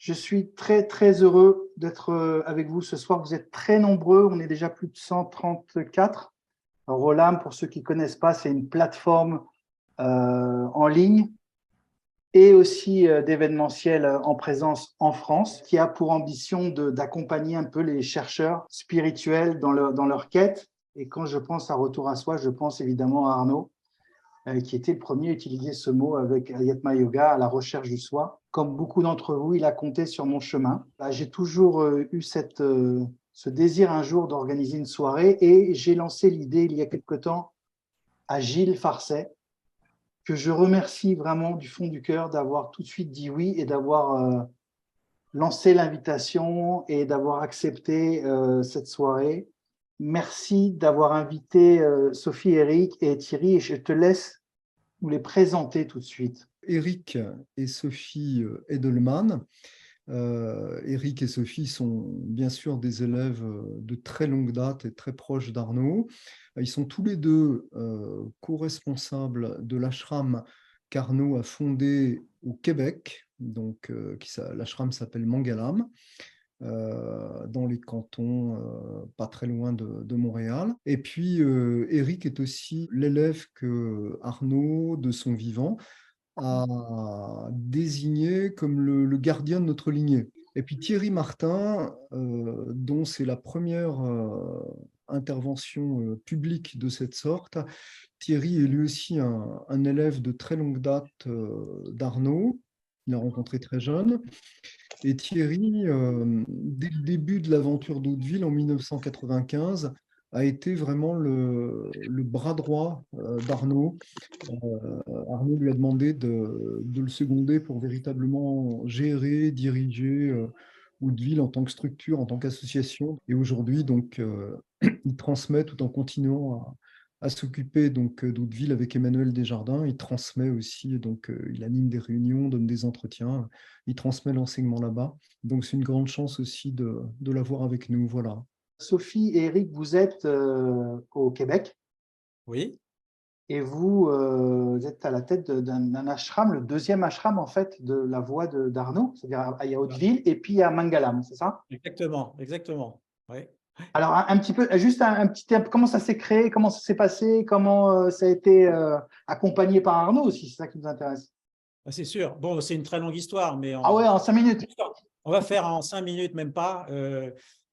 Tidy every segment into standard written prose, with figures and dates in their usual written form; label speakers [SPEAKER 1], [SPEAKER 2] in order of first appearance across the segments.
[SPEAKER 1] Je suis très, très heureux d'être avec vous ce soir. Vous êtes très nombreux. On est déjà plus de 134. Rolam, pour ceux qui ne connaissent pas, c'est une plateforme en ligne et aussi d'événementiel en présence en France qui a pour ambition d'accompagner un peu les chercheurs spirituels dans leur quête. Et quand je pense à Retour à soi, je pense évidemment à Arnaud, qui était le premier à utiliser ce mot avec Yatma Yoga, à la recherche du soi. Comme beaucoup d'entre vous, il a compté sur mon chemin. J'ai toujours eu ce désir un jour d'organiser une soirée et j'ai lancé l'idée il y a quelque temps à Gilles Farcet, que je remercie vraiment du fond du cœur d'avoir tout de suite dit oui et d'avoir lancé l'invitation et d'avoir accepté cette soirée. Merci d'avoir invité Sophie, Eric et Thierry et je te laisse nous les présenter tout de suite.
[SPEAKER 2] Eric et Sophie Edelman. Eric et Sophie sont bien sûr des élèves de très longue date et très proches d'Arnaud. Ils sont tous les deux co-responsables de l'ashram qu'Arnaud a fondé au Québec. Donc, l'ashram s'appelle Mangalam, dans les cantons pas très loin de Montréal. Et puis, Eric est aussi l'élève que Arnaud, de son vivant, a désigné comme le gardien de notre lignée. Et puis Thierry Martin, dont c'est la première intervention publique de cette sorte. Thierry est lui aussi un élève de très longue date d'Arnaud. Il l'a rencontré très jeune. Et Thierry, dès le début de l'aventure d'Hauteville en 1995, a été vraiment le bras droit d'Arnaud. Arnaud lui a demandé de le seconder pour véritablement gérer, diriger Hauteville en tant que structure, en tant qu'association. Et aujourd'hui, donc, il transmet tout en continuant à s'occuper donc d'Hauteville avec Emmanuel Desjardins. Il transmet aussi, donc il anime des réunions, donne des entretiens, il transmet l'enseignement là-bas. Donc c'est une grande chance aussi de l'avoir avec nous. Voilà.
[SPEAKER 1] Sophie et Eric, vous êtes au Québec
[SPEAKER 3] Oui,
[SPEAKER 1] et vous êtes à la tête d'un ashram, le deuxième ashram en fait de la voie d'Arnaud, c'est-à-dire à Hauteville et puis à Mangalam, c'est ça?
[SPEAKER 3] exactement, exactement. Oui.
[SPEAKER 1] Alors un petit peu, juste un petit comment ça s'est créé, comment ça s'est passé, comment ça a été accompagné par Arnaud aussi, c'est ça qui nous intéresse.
[SPEAKER 3] Ah, c'est sûr. Bon, c'est une très longue histoire, mais
[SPEAKER 1] Ah ouais, en 5 minutes.
[SPEAKER 3] on va faire en 5 minutes, même pas.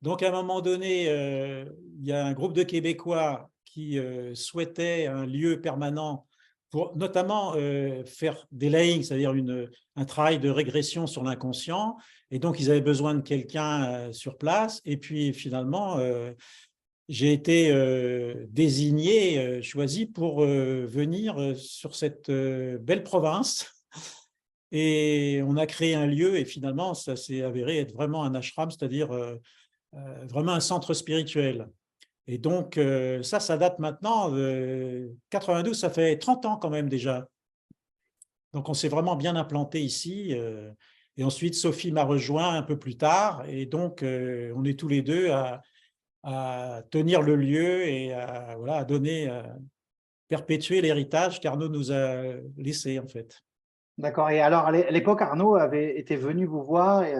[SPEAKER 3] Donc, à un moment donné, il y a un groupe de Québécois qui souhaitait un lieu permanent pour notamment faire des laying, c'est-à-dire un travail de régression sur l'inconscient. Et donc, ils avaient besoin de quelqu'un sur place. Et puis, finalement, j'ai été désigné, choisi pour venir sur cette belle province. Et on a créé un lieu et finalement, ça s'est avéré être vraiment un ashram, c'est-à-dire vraiment un centre spirituel. Et donc, ça date maintenant de 92, ça fait 30 ans quand même déjà. Donc, on s'est vraiment bien implanté ici. Et ensuite, Sophie m'a rejoint un peu plus tard. Et donc, on est tous les deux à tenir le lieu et voilà, à donner, perpétuer l'héritage qu'Arnaud nous a laissé en fait.
[SPEAKER 1] D'accord. Et alors à l'époque, Arnaud avait été venu vous voir et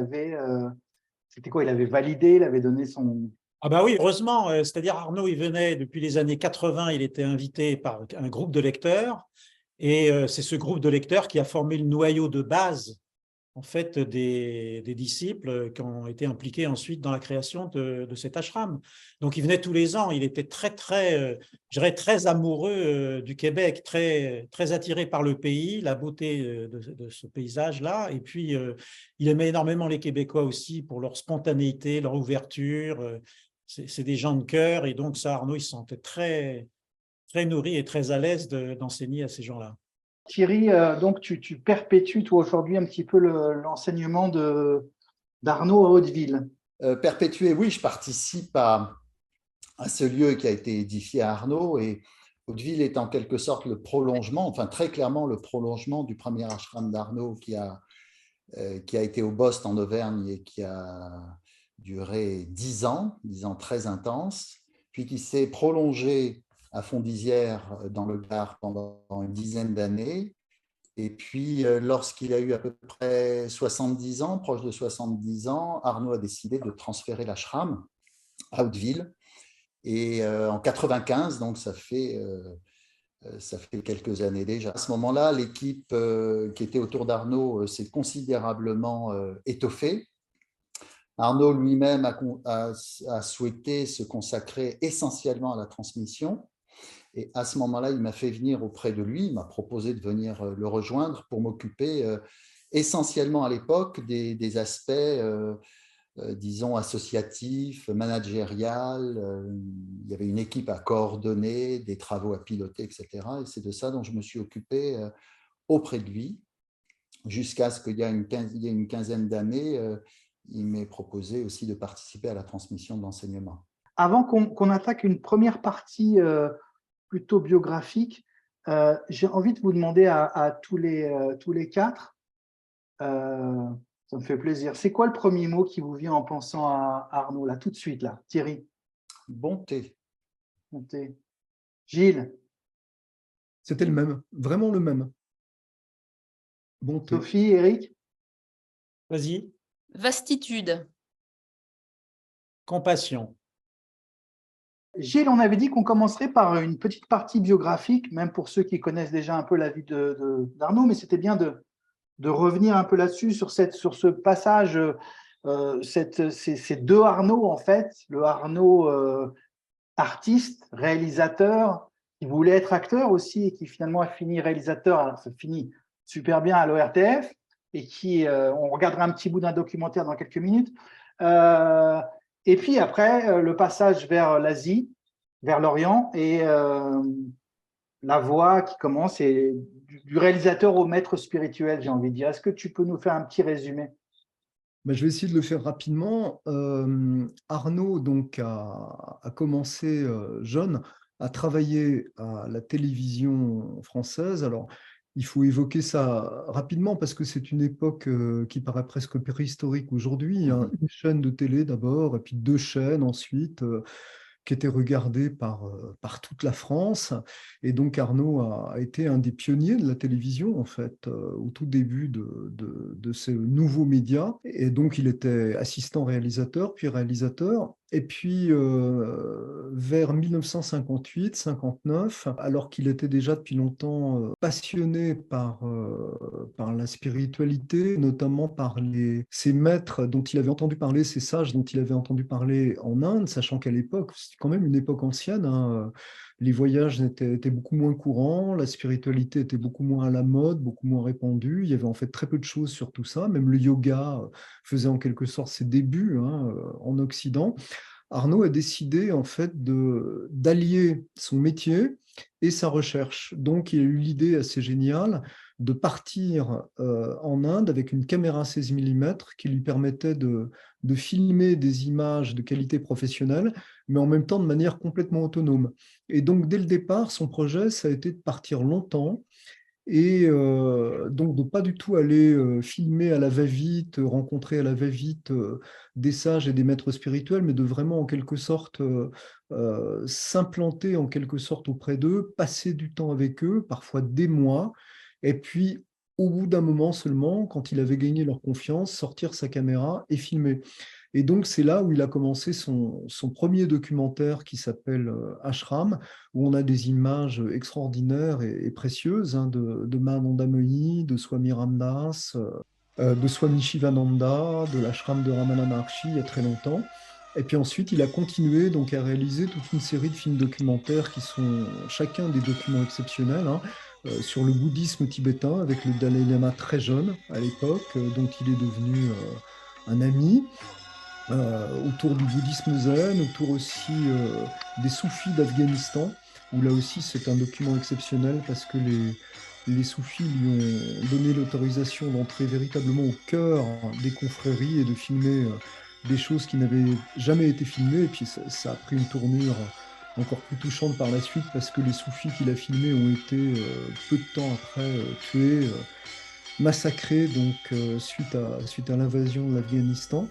[SPEAKER 1] c'était quoi? Il avait validé, il avait donné son.
[SPEAKER 3] Ah bah oui, heureusement, c'est-à-dire Arnaud, il venait depuis les années 80, il était invité par un groupe de lecteurs et c'est ce groupe de lecteurs qui a formé le noyau de base en fait des disciples qui ont été impliqués ensuite dans la création de cet ashram. Donc il venait tous les ans, il était je dirais très amoureux du Québec, très attiré par le pays, la beauté de ce paysage-là. Et puis il aimait énormément les Québécois aussi pour leur spontanéité, leur ouverture. C'est des gens de cœur et donc ça, Arnaud, il se sentait très nourri et très à l'aise d'enseigner à ces gens-là.
[SPEAKER 1] Thierry, donc tu perpétues toi aujourd'hui un petit peu l'enseignement d'Arnaud à Hauteville.
[SPEAKER 4] Perpétuer, oui, je participe à ce lieu qui a été édifié à Arnaud et Hauteville est en quelque sorte le prolongement, enfin très clairement le prolongement du premier ashram d'Arnaud qui a été au Bost en Auvergne et qui a duré 10 ans très intenses, puis qui s'est prolongé à Fondizières dans le Gard pendant une dizaine d'années Et puis, lorsqu'il a eu à peu près 70 ans, proche de 70 ans, Arnaud a décidé de transférer l'ashram à Hauteville. Et en 95, donc ça fait quelques années déjà. À ce moment-là, l'équipe qui était autour d'Arnaud s'est considérablement étoffée. Arnaud lui-même a souhaité se consacrer essentiellement à la transmission. Et à ce moment-là, il m'a fait venir auprès de lui, il m'a proposé de venir le rejoindre pour m'occuper essentiellement à l'époque des aspects, disons, associatifs, managérial. Il y avait une équipe à coordonner, des travaux à piloter, etc. Et c'est de ça dont je me suis occupé auprès de lui, jusqu'à ce qu'il y a une quinzaine d'années, il m'ait proposé aussi de participer à la transmission de l'enseignement.
[SPEAKER 1] Avant qu'on attaque une première partie plutôt biographique, j'ai envie de vous demander à tous les quatre, ça me fait plaisir, c'est quoi le premier mot qui vous vient en pensant à Arnaud, là, tout de suite, là, Thierry?
[SPEAKER 4] Bonté.
[SPEAKER 1] Bonté. Gilles?
[SPEAKER 2] C'était le même, vraiment le même. Bonté.
[SPEAKER 1] Sophie, Eric?
[SPEAKER 3] Vas-y.
[SPEAKER 5] Vastitude.
[SPEAKER 3] Compassion.
[SPEAKER 1] Gilles, on avait dit qu'on commencerait par une petite partie biographique, même pour ceux qui connaissent déjà un peu la vie d'Arnaud, mais c'était bien de revenir un peu là-dessus, sur ce passage, ces deux Arnaud, en fait, le Arnaud artiste, réalisateur, qui voulait être acteur aussi, et qui finalement a fini réalisateur, alors ça finit super bien à l'ORTF, et qui, on regardera un petit bout d'un documentaire dans quelques minutes. Et puis après, le passage vers l'Asie, vers l'Orient, et la voie qui commence, et du réalisateur au maître spirituel, j'ai envie de dire. Est-ce que tu peux nous faire un petit résumé?
[SPEAKER 2] Ben, je vais essayer de le faire rapidement. Arnaud donc, a commencé jeune à travailler à la télévision française. Alors, il faut évoquer ça rapidement parce que c'est une époque qui paraît presque préhistorique aujourd'hui. Hein. Une chaîne de télé d'abord, et puis deux chaînes ensuite, qui étaient regardées par toute la France. Et donc Arnaud a été un des pionniers de la télévision, en fait, au tout début de ces nouveaux médias. Et donc il était assistant réalisateur, puis réalisateur. Et puis vers 1958-59, alors qu'il était déjà depuis longtemps passionné par la spiritualité, notamment par ces maîtres dont il avait entendu parler, ces sages dont il avait entendu parler en Inde, sachant qu'à l'époque, c'était quand même une époque ancienne, hein, les voyages étaient beaucoup moins courants, la spiritualité était beaucoup moins à la mode, beaucoup moins répandue, il y avait en fait très peu de choses sur tout ça, même le yoga faisait en quelque sorte ses débuts, hein, en Occident. Arnaud a décidé en fait d'allier son métier et sa recherche. Donc, il a eu l'idée assez géniale de partir en Inde avec une caméra 16 mm qui lui permettait de filmer des images de qualité professionnelle, mais en même temps de manière complètement autonome. Et donc, dès le départ, son projet, ça a été de partir longtemps et donc de ne pas du tout aller filmer à la va-vite, rencontrer à la va-vite des sages et des maîtres spirituels, mais de vraiment en quelque sorte s'implanter en quelque sorte auprès d'eux, passer du temps avec eux, parfois des mois, et puis au bout d'un moment seulement, quand il avait gagné leur confiance, sortir sa caméra et filmer. Et donc, c'est là où il a commencé son premier documentaire qui s'appelle Ashram, où on a des images extraordinaires et précieuses hein, de Mahananda Mohi, de Swami Ramdas, de Swami Shivananda, de l'ashram de Ramana Maharshi il y a très longtemps. Et puis ensuite, il a continué donc, à réaliser toute une série de films documentaires qui sont chacun des documents exceptionnels hein, sur le bouddhisme tibétain avec le Dalai Lama très jeune à l'époque, dont il est devenu un ami. Autour du bouddhisme zen, autour aussi des soufis d'Afghanistan, où là aussi c'est un document exceptionnel parce que les soufis lui ont donné l'autorisation d'entrer véritablement au cœur des confréries et de filmer des choses qui n'avaient jamais été filmées. Et puis ça a pris une tournure encore plus touchante par la suite parce que les soufis qu'il a filmés ont été peu de temps après tués, massacrés donc, suite à l'invasion de l'Afghanistan.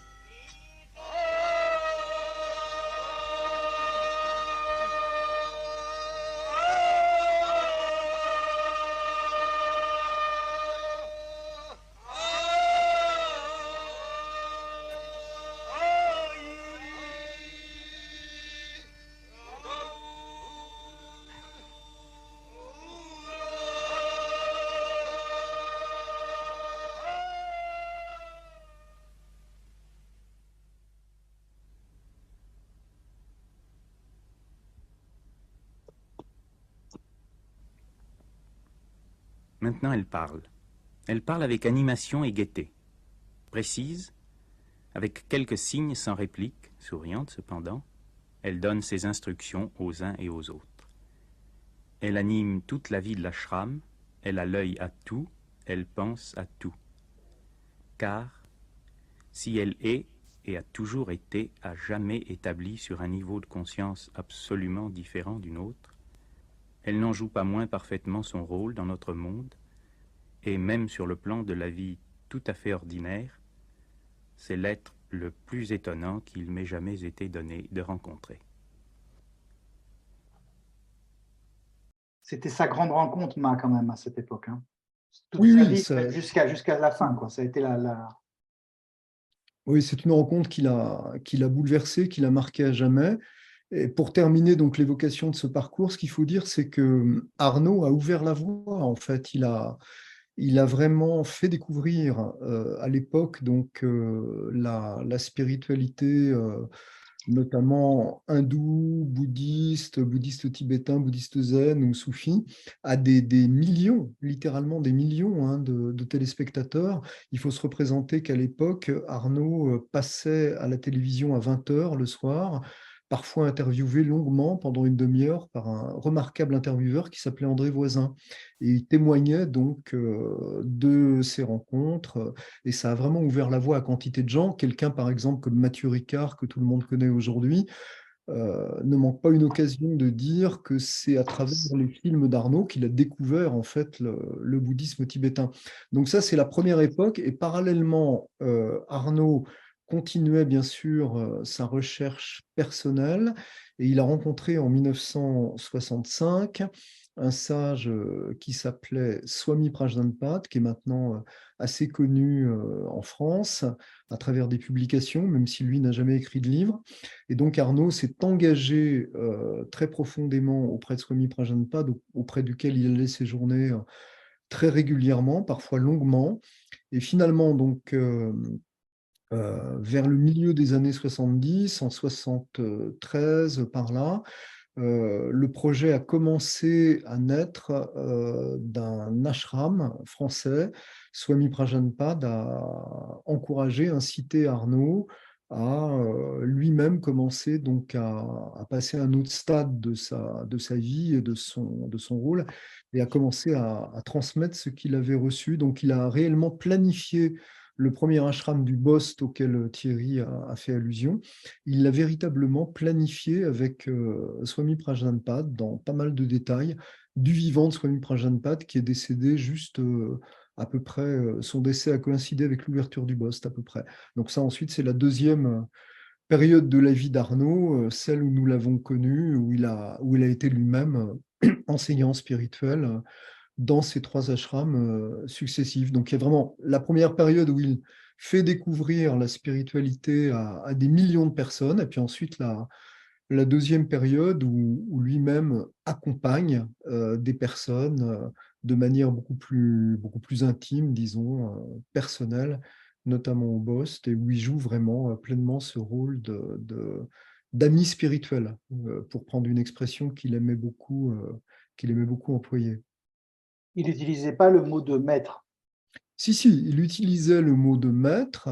[SPEAKER 5] Maintenant, elle parle. Elle parle avec animation et gaieté. Précise, avec quelques signes sans réplique, souriante cependant, elle donne ses instructions aux uns et aux autres. Elle anime toute la vie de l'ashram, elle a l'œil à tout, elle pense à tout. Car, si elle est, et a toujours été, à jamais établie sur un niveau de conscience absolument différent d'une autre, elle n'en joue pas moins parfaitement son rôle dans notre monde, et même sur le plan de la vie tout à fait ordinaire, c'est l'être le plus étonnant qu'il m'ait jamais été donné de rencontrer.
[SPEAKER 1] C'était sa grande rencontre, Ma, quand même, à cette époque. Hein. Toute
[SPEAKER 2] Oui,
[SPEAKER 1] sa
[SPEAKER 2] oui,
[SPEAKER 1] vie, jusqu'à la fin. Quoi. Ça a été
[SPEAKER 2] oui, c'est une rencontre qui l'a bouleversé, qui l'a marqué à jamais. Et pour terminer donc l'évocation de ce parcours, ce qu'il faut dire, c'est que Arnaud a ouvert la voie. En fait, il a vraiment fait découvrir à l'époque donc la spiritualité, notamment hindou, bouddhiste tibétain, bouddhiste zen ou soufi, à des millions, littéralement des millions de téléspectateurs. Il faut se représenter qu'à l'époque, Arnaud passait à la télévision à 20 heures le soir, parfois interviewé longuement pendant une demi-heure par un remarquable intervieweur qui s'appelait André Voisin. Et il témoignait donc de ces rencontres, et ça a vraiment ouvert la voie à quantité de gens. Quelqu'un, par exemple, comme Mathieu Ricard, que tout le monde connaît aujourd'hui, ne manque pas une occasion de dire que c'est à travers les films d'Arnaud qu'il a découvert en fait le bouddhisme tibétain. Donc ça, c'est la première époque, et parallèlement, Arnaud continuait bien sûr sa recherche personnelle, et il a rencontré en 1965 un sage qui s'appelait Swami Prajnampad, qui est maintenant assez connu en France à travers des publications, même si lui n'a jamais écrit de livre. Et donc Arnaud s'est engagé très profondément auprès de Swami Prajnampad, auprès duquel il allait séjourner très régulièrement, parfois longuement. Et finalement, donc, vers le milieu des années 70, en 73, par là, le projet a commencé à naître d'un ashram français. Swami Prajanpad a encouragé, incité Arnaud à lui-même commencer donc à passer à un autre stade de sa vie et de son rôle, et à commencer à transmettre ce qu'il avait reçu. Donc il a réellement planifié le premier ashram du Bost auquel Thierry a fait allusion. Il l'a véritablement planifié avec Swami Prajnampad dans pas mal de détails, du vivant de Swami Prajnampad qui est décédé juste à peu près, son décès a coïncidé avec l'ouverture du Bost à peu près. Donc ça ensuite c'est la deuxième période de la vie d'Arnaud, celle où nous l'avons connu, où il a été lui-même enseignant spirituel dans ces trois ashrams successifs. Donc il y a vraiment la première période où il fait découvrir la spiritualité à des millions de personnes, et puis ensuite la deuxième période où lui-même accompagne des personnes de manière beaucoup plus intime, disons, personnelle, notamment au Bost, et où il joue vraiment pleinement ce rôle d'ami spirituel, pour prendre une expression qu'il aimait beaucoup employer.
[SPEAKER 1] Il n'utilisait pas le mot de maître.
[SPEAKER 2] Si, il utilisait le mot de maître,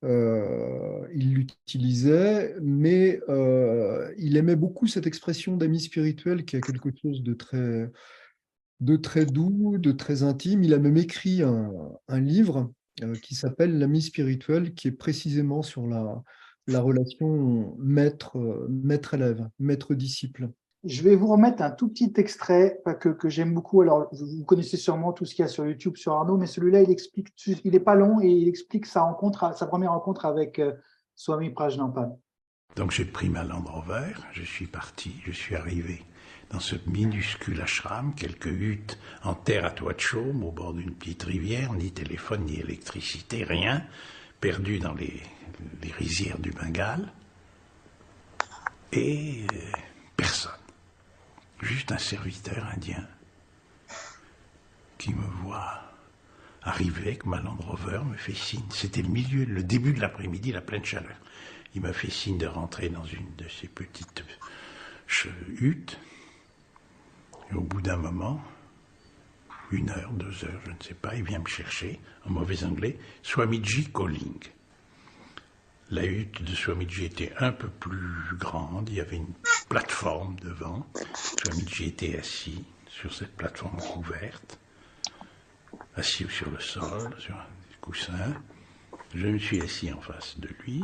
[SPEAKER 2] il l'utilisait, mais il aimait beaucoup cette expression d'ami spirituel qui a quelque chose de très doux, de très intime. Il a même écrit un livre qui s'appelle L'ami spirituel, qui est précisément sur la relation maître-élève, maître-disciple.
[SPEAKER 1] Je vais vous remettre un tout petit extrait que j'aime beaucoup. Alors, vous connaissez sûrement tout ce qu'il y a sur YouTube sur Arnaud, mais celui-là, il n'est pas long et il explique sa première rencontre avec Swami Prajnampad.
[SPEAKER 6] Donc j'ai pris ma Land Rover, je suis parti, je suis arrivé dans ce minuscule ashram, quelques huttes en terre à toit de chaume au bord d'une petite rivière, ni téléphone, ni électricité, rien, perdu dans les rizières du Bengale, et personne. Juste un serviteur indien qui me voit arriver avec ma Land Rover, me fait signe. C'était le début de l'après-midi, la pleine chaleur. Il m'a fait signe de rentrer dans une de ces petites huttes. Et au bout d'un moment, 1 heure, 2 heures, je ne sais pas, il vient me chercher, en mauvais anglais, Swamiji calling. La hutte de Swamiji était un peu plus grande, il y avait une plateforme devant. Swamiji était assis sur cette plateforme couverte, assis sur le sol, sur un coussin. Je me suis assis en face de lui.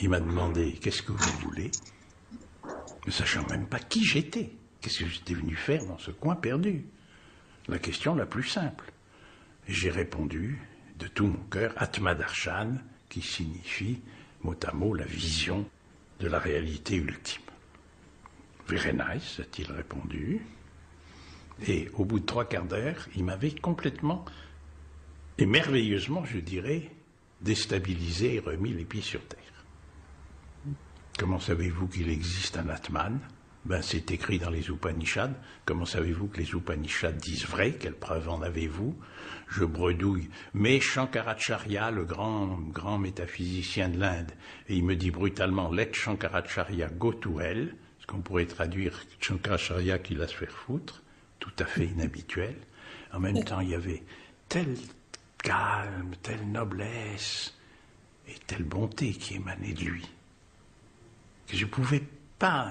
[SPEAKER 6] Il m'a demandé « Qu'est-ce que vous voulez ?» Ne sachant même pas qui j'étais. Qu'est-ce que j'étais venu faire dans ce coin perdu? La question la plus simple. J'ai répondu de tout mon cœur, Atmadarshan, qui signifie mot à mot la vision de la réalité ultime. Very nice, a-t-il répondu. Et au bout de 3/4 d'heure, il m'avait complètement et merveilleusement, je dirais, déstabilisé et remis les pieds sur terre. Comment savez-vous qu'il existe un Atman? Ben, c'est écrit dans les Upanishads. Comment savez-vous que les Upanishads disent vrai? Quelle preuve en avez-vous? Je bredouille. Mais Shankaracharya, le grand métaphysicien de l'Inde, et il me dit brutalement, let Shankaracharya go to hell, ce qu'on pourrait traduire Shankaracharya qui la se faire foutre, tout à fait inhabituel. En même temps, il y avait tel calme, telle noblesse et telle bonté qui émanait de lui, que je ne pouvais pas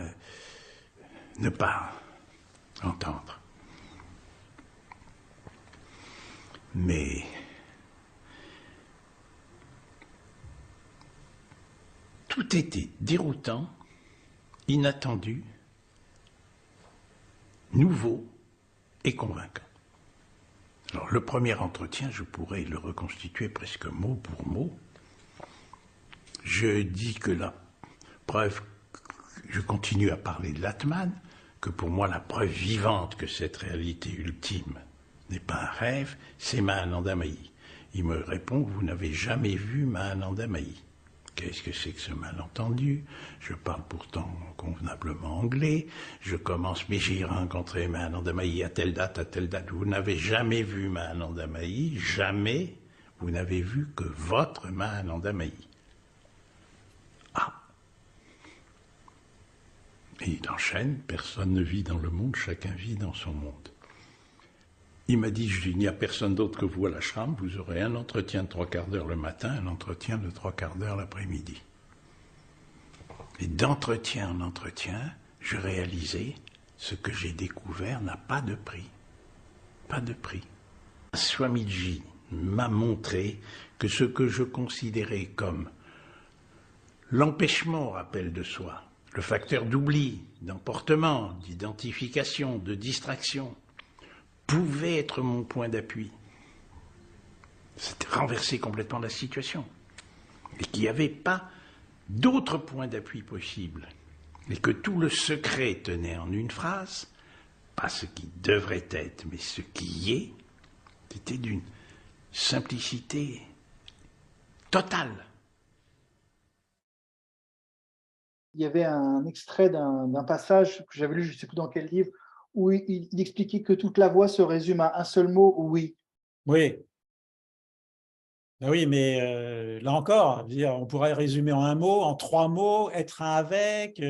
[SPEAKER 6] ne pas entendre. Mais tout était déroutant, inattendu, nouveau et convaincant. Alors, le premier entretien, je pourrais le reconstituer presque mot pour mot. Je dis que la preuve, je continue à parler de l'Atman, que pour moi la preuve vivante que cette réalité ultime n'est pas un rêve, c'est Mahananda Mahi. Il me répond, vous n'avez jamais vu Mahananda Mahi. Qu'est-ce que c'est que ce malentendu? Je parle pourtant convenablement anglais. Je commence, mais j'ai rencontré Mahananda Mahi à telle date, à telle date. Vous n'avez jamais vu Mahananda Mahi, jamais. Vous n'avez vu que votre Mahananda Mahi. Ah. Et il enchaîne, personne ne vit dans le monde, chacun vit dans son monde. Il m'a dit, il n'y a personne d'autre que vous à l'ashram, vous aurez un entretien de 3/4 d'heure le matin, un entretien de 3/4 d'heure l'après-midi. Et d'entretien en entretien, je réalisais, ce que j'ai découvert n'a pas de prix. Pas de prix. Swamiji m'a montré que ce que je considérais comme l'empêchement au rappel de soi, le facteur d'oubli, d'emportement, d'identification, de distraction, pouvait être mon point d'appui. C'était renverser complètement la situation. Et qu'il n'y avait pas d'autre point d'appui possible. Et que tout le secret tenait en une phrase, pas ce qui devrait être, mais ce qui y est, c'était d'une simplicité totale.
[SPEAKER 1] Il y avait un extrait d'un passage que j'avais lu, je ne sais plus dans quel livre, où il expliquait que toute la voix se résume à un seul mot, oui.
[SPEAKER 3] Oui. Ben oui, mais là encore, je veux dire, on pourrait résumer en un mot, en 3 mots, être un avec.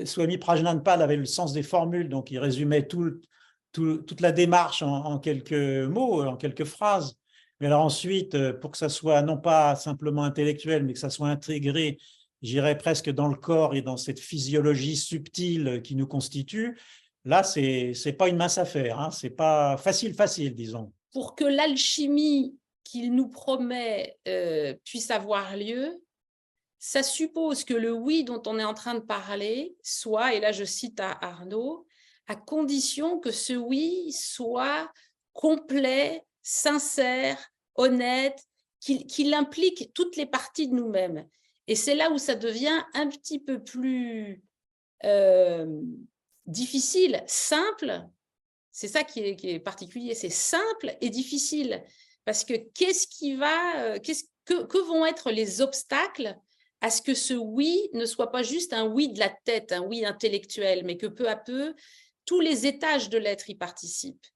[SPEAKER 3] Swami Prajnanpal avait le sens des formules, donc il résumait toute la démarche en quelques mots, en quelques phrases. Mais alors ensuite, pour que ça soit non pas simplement intellectuel, mais que ça soit intégré, j'irais presque dans le corps et dans cette physiologie subtile qui nous constitue, là, c'est pas une mince affaire, hein, c'est pas facile, disons.
[SPEAKER 7] Pour que l'alchimie qu'il nous promet puisse avoir lieu, ça suppose que le oui dont on est en train de parler soit, et là je cite à Arnaud, à condition que ce oui soit complet, sincère, honnête, qu'il implique toutes les parties de nous-mêmes. Et c'est là où ça devient un petit peu plus difficile, simple. C'est ça qui est particulier, c'est simple et difficile. Parce que que vont être les obstacles à ce que ce oui ne soit pas juste un oui de la tête, un oui intellectuel, mais que peu à peu, tous les étages de l'être y participent.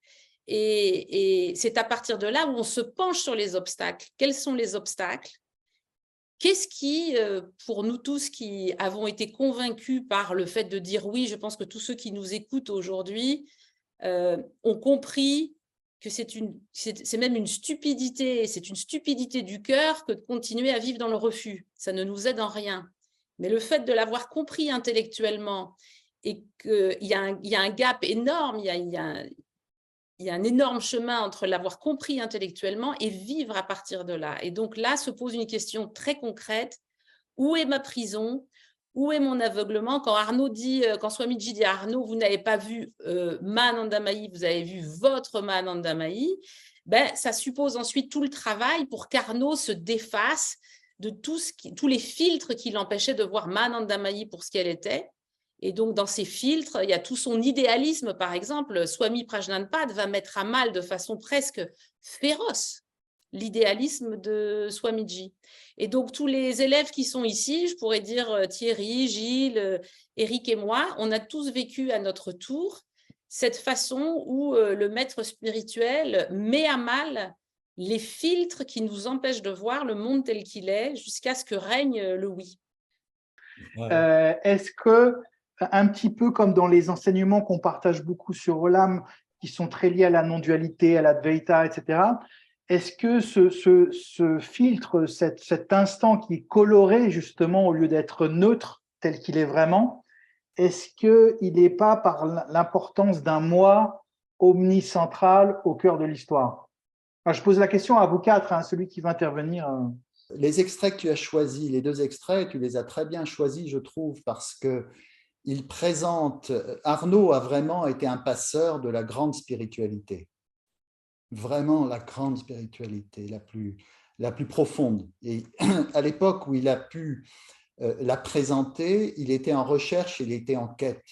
[SPEAKER 7] Et c'est à partir de là où on se penche sur les obstacles. Quels sont les obstacles? Qu'est-ce qui, pour nous tous qui avons été convaincus par le fait de dire oui, je pense que tous ceux qui nous écoutent aujourd'hui ont compris que c'est même une stupidité, c'est une stupidité du cœur que de continuer à vivre dans le refus. Ça ne nous aide en rien. Mais le fait de l'avoir compris intellectuellement et qu'il y a un gap énorme, il y a un énorme chemin entre l'avoir compris intellectuellement et vivre à partir de là. Et donc là se pose une question très concrète. Où est ma prison? Où est mon aveuglement? Quand Swamiji dit à Arnaud, vous n'avez pas vu Mahanandamayi, vous avez vu votre Mahanandamayi, ça suppose ensuite tout le travail pour qu'Arnaud se défasse de tous les filtres qui l'empêchaient de voir Mahanandamayi pour ce qu'elle était. Et donc, dans ces filtres, il y a tout son idéalisme, par exemple. Swami Prajnanpad va mettre à mal de façon presque féroce l'idéalisme de Swamiji. Et donc, tous les élèves qui sont ici, je pourrais dire Thierry, Gilles, Eric et moi, on a tous vécu à notre tour cette façon où le maître spirituel met à mal les filtres qui nous empêchent de voir le monde tel qu'il est jusqu'à ce que règne le oui.
[SPEAKER 1] Est-ce que, un petit peu comme dans les enseignements qu'on partage beaucoup sur Olam, qui sont très liés à la non-dualité, à l'Advaita, etc., est-ce que ce filtre, cet instant qui est coloré justement au lieu d'être neutre tel qu'il est vraiment, est-ce qu'il n'est pas par l'importance d'un moi omnicentral au cœur de l'histoire? Je pose la question à vous quatre, hein, celui qui va intervenir.
[SPEAKER 4] Les extraits que tu as choisis, les deux extraits, tu les as très bien choisis, je trouve, parce qu'ils présentent… Arnaud a vraiment été un passeur de la grande spiritualité. Vraiment la grande spiritualité, la plus profonde. Et à l'époque où il a pu la présenter, il était en recherche, il était en quête.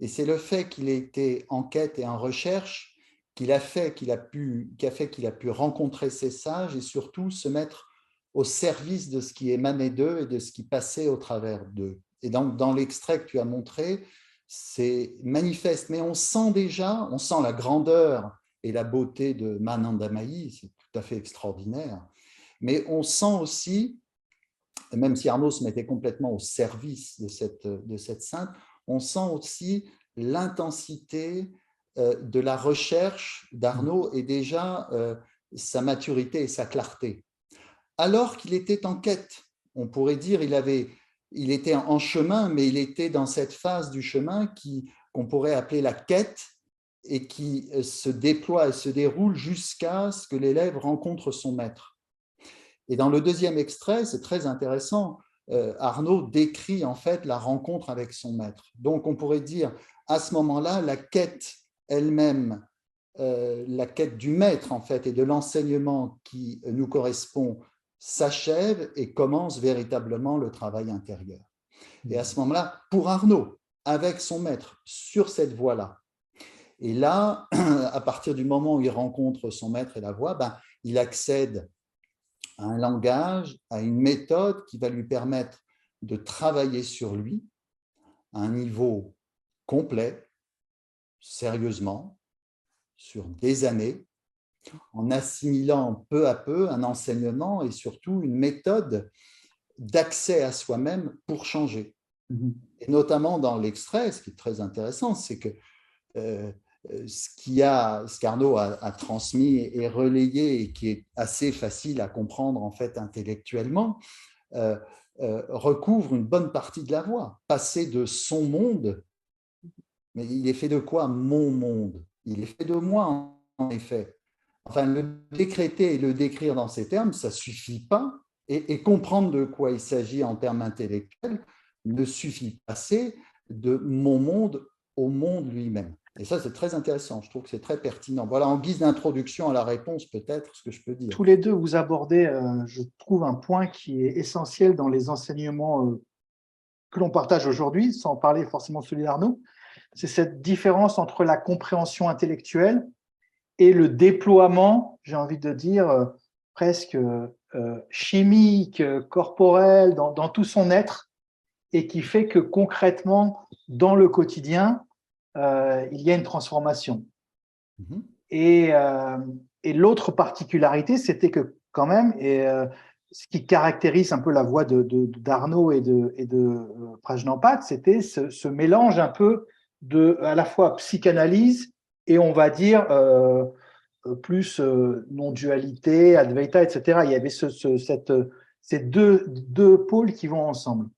[SPEAKER 4] Et c'est le fait qu'il ait été en quête et en recherche qu'il a fait qu'il a pu rencontrer ces sages et surtout se mettre au service de ce qui émanait d'eux et de ce qui passait au travers d'eux. Et donc, dans l'extrait que tu as montré, c'est manifeste, mais on sent la grandeur et la beauté de Mahanandamayi, c'est tout à fait extraordinaire. Mais on sent aussi, même si Arnaud se mettait complètement au service de cette sainte, on sent aussi l'intensité de la recherche d'Arnaud et déjà sa maturité et sa clarté. Alors qu'il était en quête, on pourrait dire, il était en chemin, mais il était dans cette phase du chemin qu'on pourrait appeler la quête, et qui se déploie et se déroule jusqu'à ce que l'élève rencontre son maître. Et dans le deuxième extrait, c'est très intéressant, Arnaud décrit en fait la rencontre avec son maître. Donc on pourrait dire, à ce moment-là, la quête elle-même, la quête du maître en fait et de l'enseignement qui nous correspond s'achève et commence véritablement le travail intérieur. Et à ce moment-là, pour Arnaud, avec son maître, sur cette voie-là, et là, à partir du moment où il rencontre son maître et la voix, il accède à un langage, à une méthode qui va lui permettre de travailler sur lui à un niveau complet, sérieusement, sur des années, en assimilant peu à peu un enseignement et surtout une méthode d'accès à soi-même pour changer. Et notamment dans l'extrait, ce qui est très intéressant, c'est que ce qu'Arnaud a transmis et relayé et qui est assez facile à comprendre en fait intellectuellement, recouvre une bonne partie de la voie. Passer de son monde, mais il est fait de quoi mon monde? Il est fait de moi en effet. Enfin, le décréter et le décrire dans ces termes, ça ne suffit pas, et comprendre de quoi il s'agit en termes intellectuels ne suffit pas assez de mon monde au monde lui-même. Et ça, c'est très intéressant, je trouve que c'est très pertinent. Voilà, en guise d'introduction à la réponse, peut-être, ce que je peux dire.
[SPEAKER 1] Tous les deux, vous abordez, je trouve, un point qui est essentiel dans les enseignements que l'on partage aujourd'hui, sans parler forcément de celui d'Arnaud, c'est cette différence entre la compréhension intellectuelle et le déploiement, j'ai envie de dire, presque chimique, corporel, dans tout son être, et qui fait que concrètement, dans le quotidien, il y a une transformation. Et l'autre particularité, c'était que quand même, ce qui caractérise un peu la voix d'Arnaud et de Prajnanpad, c'était ce mélange un peu à la fois psychanalyse et on va dire plus non-dualité, Advaita, etc. Il y avait ces deux pôles qui vont ensemble.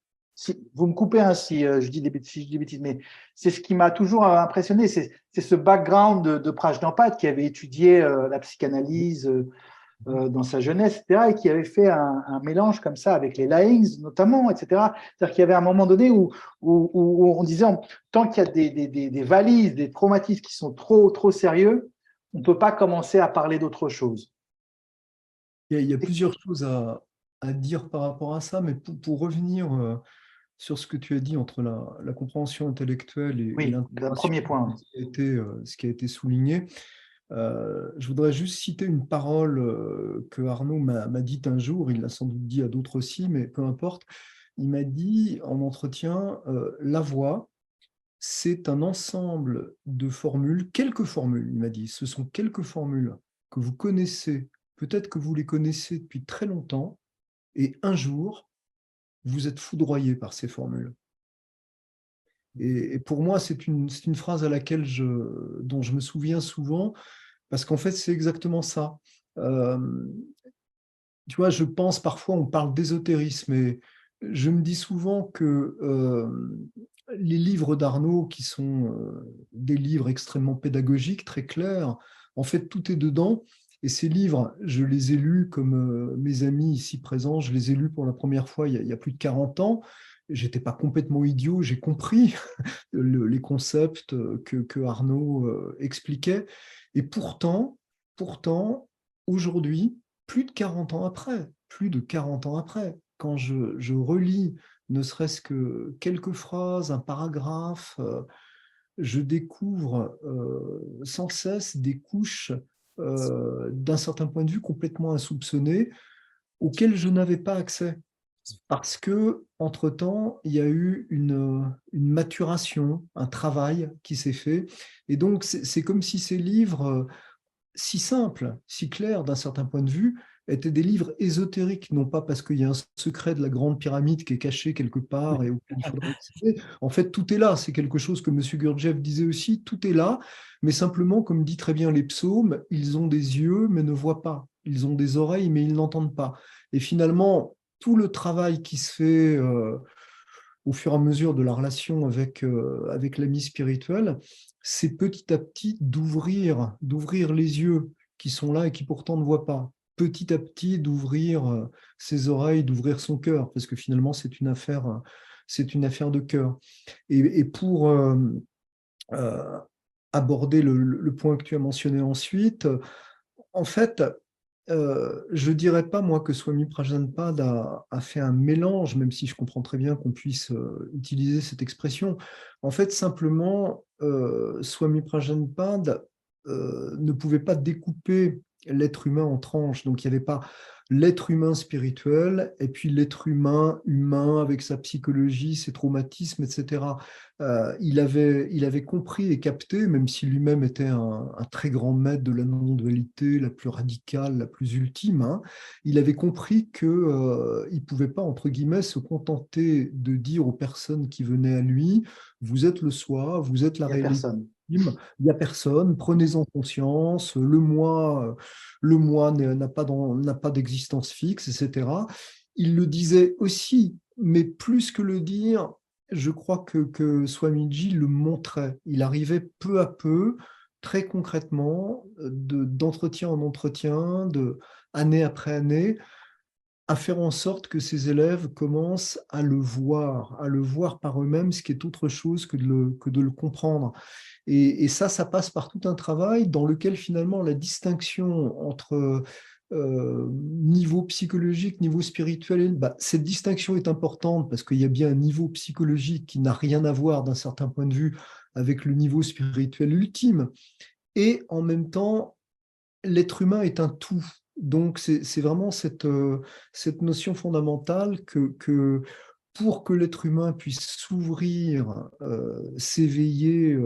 [SPEAKER 1] Vous me coupez si je dis des bêtises, mais c'est ce qui m'a toujours impressionné, c'est ce background de Prajnapath qui avait étudié la psychanalyse dans sa jeunesse, etc., et qui avait fait un mélange comme ça avec les Laings notamment, etc. C'est-à-dire qu'il y avait un moment donné où on disait, tant qu'il y a des valises, des traumatismes qui sont trop sérieux, on ne peut pas commencer à parler d'autre chose.
[SPEAKER 2] Il y a plusieurs choses à dire par rapport à ça, mais pour revenir sur ce que tu as dit entre la compréhension intellectuelle et
[SPEAKER 1] le premier point.
[SPEAKER 2] Ce qui a été souligné, je voudrais juste citer une parole que Arnaud m'a dite un jour, il l'a sans doute dit à d'autres aussi, mais peu importe. Il m'a dit en entretien, la voix, c'est un ensemble de formules, quelques formules, il m'a dit, ce sont quelques formules que vous connaissez, peut-être que vous les connaissez depuis très longtemps, et un jour, vous êtes foudroyé par ces formules. Et pour moi, c'est une phrase à laquelle dont je me souviens souvent, parce qu'en fait, c'est exactement ça. Tu vois, je pense parfois, on parle d'ésotérisme, et je me dis souvent que les livres d'Arnaud, qui sont des livres extrêmement pédagogiques, très clairs, en fait, tout est dedans. Et ces livres, je les ai lus comme mes amis ici présents, je les ai lus pour la première fois il y a plus de 40 ans. Je n'étais pas complètement idiot, j'ai compris les concepts que Arnaud expliquait. Et pourtant, aujourd'hui, plus de 40 ans après, quand je relis ne serait-ce que quelques phrases, un paragraphe, je découvre sans cesse des couches d'un certain point de vue complètement insoupçonnées auxquelles je n'avais pas accès. Parce que, entre-temps, il y a eu une maturation, un travail qui s'est fait. Et donc, c'est comme si ces livres, si simples, si clairs d'un certain point de vue, étaient des livres ésotériques, non pas parce qu'il y a un secret de la grande pyramide qui est caché quelque part et auquel il faudrait accéder. En fait, tout est là. C'est quelque chose que M. Gurdjieff disait aussi, tout est là, mais simplement, comme dit très bien les psaumes, ils ont des yeux mais ne voient pas. Ils ont des oreilles mais ils n'entendent pas. Et finalement, tout le travail qui se fait au fur et à mesure de la relation avec l'ami spirituel, c'est petit à petit d'ouvrir les yeux qui sont là et qui pourtant ne voient pas. Petit à petit d'ouvrir ses oreilles, d'ouvrir son cœur, parce que finalement c'est une affaire de cœur. Et pour aborder le point que tu as mentionné ensuite, en fait, je ne dirais pas, moi, que Swami Prajanpad a fait un mélange, même si je comprends très bien qu'on puisse utiliser cette expression. En fait, simplement, Swami Prajanpad ne pouvait pas découper l'être humain en tranches. Donc, il n'y avait pas l'être humain spirituel et puis l'être humain avec sa psychologie, ses traumatismes, etc. Il avait compris et capté, même si lui-même était un très grand maître de la non-dualité, la plus radicale, la plus ultime, hein, il avait compris qu'il ne pouvait pas, entre guillemets, se contenter de dire aux personnes qui venaient à lui, vous êtes le soi, vous êtes la réalité. Il n'y a personne, prenez-en conscience, le moi n'a pas d'existence fixe, etc. Il le disait aussi, mais plus que le dire, je crois que Swamiji le montrait. Il arrivait peu à peu, très concrètement, d'entretien en entretien, année après année, à faire en sorte que ses élèves commencent à le voir par eux-mêmes, ce qui est autre chose que de le comprendre. Et ça passe par tout un travail dans lequel finalement la distinction entre niveau psychologique, niveau spirituel, cette distinction est importante parce qu'il y a bien un niveau psychologique qui n'a rien à voir d'un certain point de vue avec le niveau spirituel ultime. Et en même temps, l'être humain est un tout. Donc c'est vraiment cette notion fondamentale que pour que l'être humain puisse s'ouvrir, s'éveiller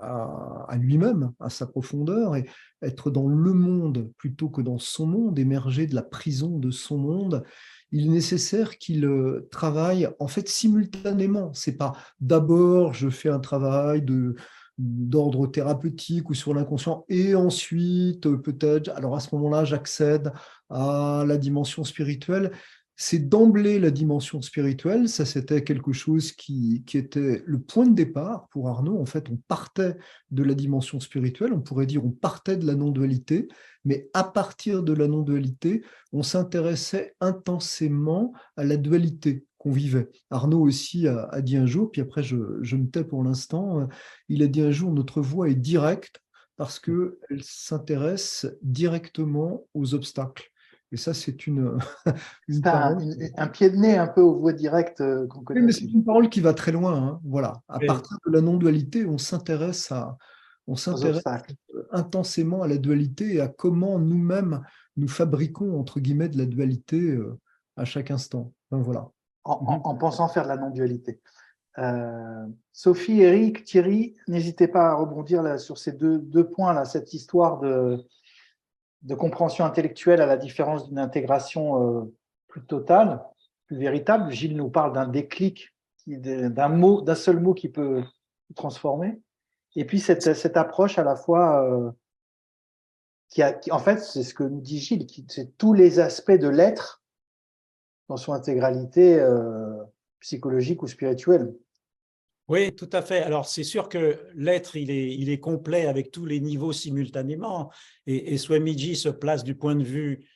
[SPEAKER 2] à lui-même, à sa profondeur, et être dans le monde plutôt que dans son monde, émerger de la prison de son monde, il est nécessaire qu'il travaille en fait simultanément. C'est pas d'abord je fais un travail d'ordre thérapeutique ou sur l'inconscient, et ensuite, peut-être, alors à ce moment-là, j'accède à la dimension spirituelle. C'est d'emblée la dimension spirituelle, ça c'était quelque chose qui était le point de départ pour Arnaud. En fait, on partait de la dimension spirituelle, on pourrait dire on partait de la non-dualité, mais à partir de la non-dualité, on s'intéressait intensément à la dualité qu'on vivait. Arnaud aussi a dit un jour, puis après je me tais pour l'instant, il a dit un jour, notre voie est directe parce qu'elle s'intéresse directement aux obstacles. Et ça, c'est une parole.
[SPEAKER 1] Un pied de nez un peu aux voies directes qu'on connaît.
[SPEAKER 2] Oui, mais c'est une parole qui va très loin. Hein. Voilà. À partir de la non-dualité, on s'intéresse intensément à la dualité et à comment nous-mêmes nous fabriquons, entre guillemets, de la dualité à chaque instant. Enfin, voilà.
[SPEAKER 1] En pensant faire de la non-dualité. Sophie, Eric, Thierry, n'hésitez pas à rebondir là, sur ces deux points, là, cette histoire de compréhension intellectuelle à la différence d'une intégration plus totale, plus véritable. Gilles nous parle d'un déclic, d'un seul mot qui peut transformer. Et puis cette approche à la fois qui en fait, c'est ce que nous dit Gilles, c'est tous les aspects de l'être dans son intégralité psychologique ou spirituelle.
[SPEAKER 3] Oui, tout à fait. Alors, c'est sûr que l'être, il est complet avec tous les niveaux simultanément. Et Swamiji se place du point de vue,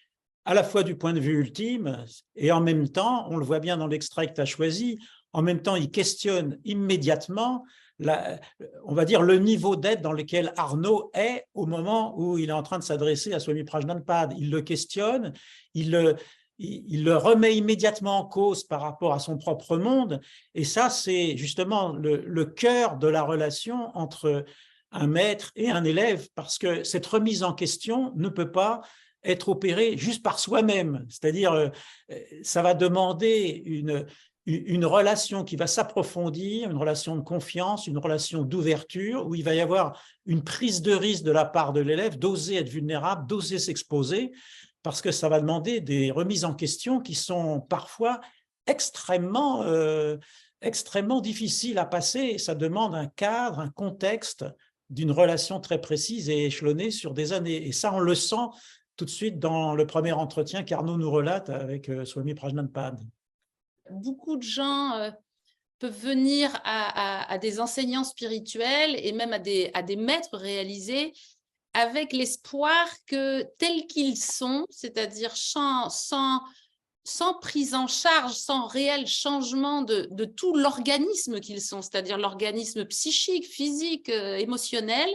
[SPEAKER 3] à la fois du point de vue ultime, et en même temps, on le voit bien dans l'extrait que tu as choisi, en même temps, il questionne immédiatement, on va dire, le niveau d'être dans lequel Arnaud est au moment où il est en train de s'adresser à Swami Prajnanpad. Il le questionne, il le remet immédiatement en cause par rapport à son propre monde. Et ça, c'est justement le cœur de la relation entre un maître et un élève, parce que cette remise en question ne peut pas être opérée juste par soi-même. C'est-à-dire, ça va demander une relation qui va s'approfondir, une relation de confiance, une relation d'ouverture, où il va y avoir une prise de risque de la part de l'élève, d'oser être vulnérable, d'oser s'exposer, parce que ça va demander des remises en question qui sont parfois extrêmement difficiles à passer. Ça demande un cadre, un contexte d'une relation très précise et échelonnée sur des années. Et ça, on le sent tout de suite dans le premier entretien qu'Arnaud nous relate avec Swami Prajnanpad.
[SPEAKER 7] Beaucoup de gens peuvent venir à des enseignants spirituels et même à des maîtres réalisés avec l'espoir que tels qu'ils sont, c'est-à-dire sans prise en charge, sans réel changement de tout l'organisme qu'ils sont, c'est-à-dire l'organisme psychique, physique, émotionnel,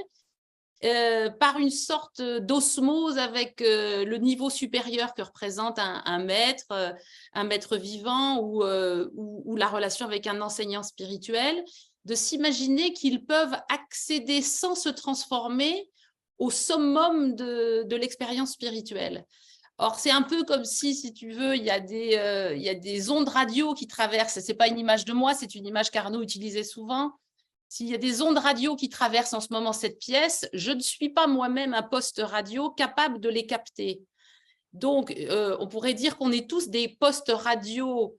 [SPEAKER 7] par une sorte d'osmose avec le niveau supérieur que représente un maître vivant ou la relation avec un enseignant spirituel, de s'imaginer qu'ils peuvent accéder sans se transformer au summum de l'expérience spirituelle. Or, c'est un peu comme si tu veux, il y a des ondes radio qui traversent, ce n'est pas une image de moi, c'est une image qu'Arnaud utilisait souvent. S'il y a des ondes radio qui traversent en ce moment cette pièce, je ne suis pas moi-même un poste radio capable de les capter. Donc, on pourrait dire qu'on est tous des postes radio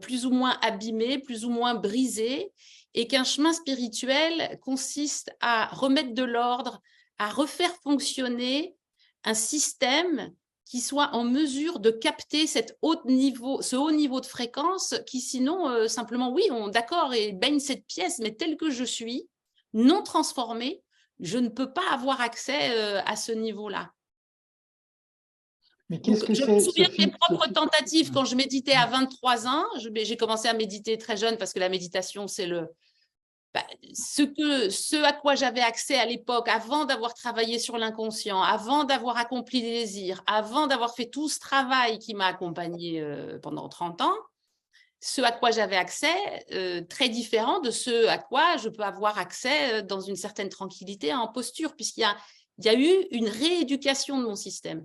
[SPEAKER 7] plus ou moins abîmés, plus ou moins brisés, et qu'un chemin spirituel consiste à remettre de l'ordre, à refaire fonctionner un système qui soit en mesure de capter ce haut niveau de fréquence qui sinon, simplement, oui, d'accord, et baigne cette pièce, mais telle que je suis, non transformée, je ne peux pas avoir accès à ce niveau-là.
[SPEAKER 1] Mais qu'est-ce que
[SPEAKER 7] je me souviens de mes propres tentatives quand je méditais à 23 ans. J'ai commencé à méditer très jeune parce que la méditation, c'est ce à quoi j'avais accès à l'époque, avant d'avoir travaillé sur l'inconscient, avant d'avoir accompli des désirs, avant d'avoir fait tout ce travail qui m'a accompagnée pendant 30 ans, ce à quoi j'avais accès, très différent de ce à quoi je peux avoir accès dans une certaine tranquillité en posture, puisqu'il y a eu une rééducation de mon système.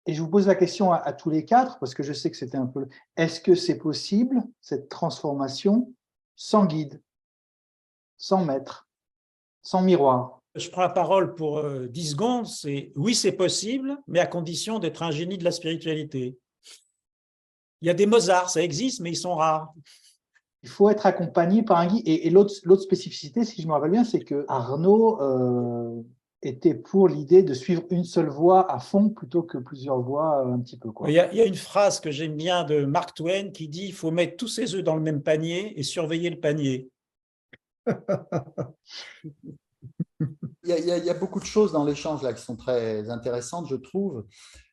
[SPEAKER 1] Et je vous pose la question à tous les quatre, parce que je sais que c'était un peu… Est-ce que c'est possible, cette transformation, sans guide, sans maître, sans miroir?
[SPEAKER 3] Je prends la parole pour 10 secondes. Oui, c'est possible, mais à condition d'être un génie de la spiritualité. Il y a des Mozart, ça existe, mais ils sont rares.
[SPEAKER 1] il faut être accompagné par un guide. Et l'autre spécificité, si je me rappelle bien, c'est que Arnaud était pour l'idée de suivre une seule voie à fond plutôt que plusieurs voies un petit peu, quoi.
[SPEAKER 3] Il y a une phrase que j'aime bien de Mark Twain qui dit « Il faut mettre tous ses œufs dans le même panier et surveiller le panier ».
[SPEAKER 4] Il y a beaucoup de choses dans l'échange là qui sont très intéressantes, je trouve.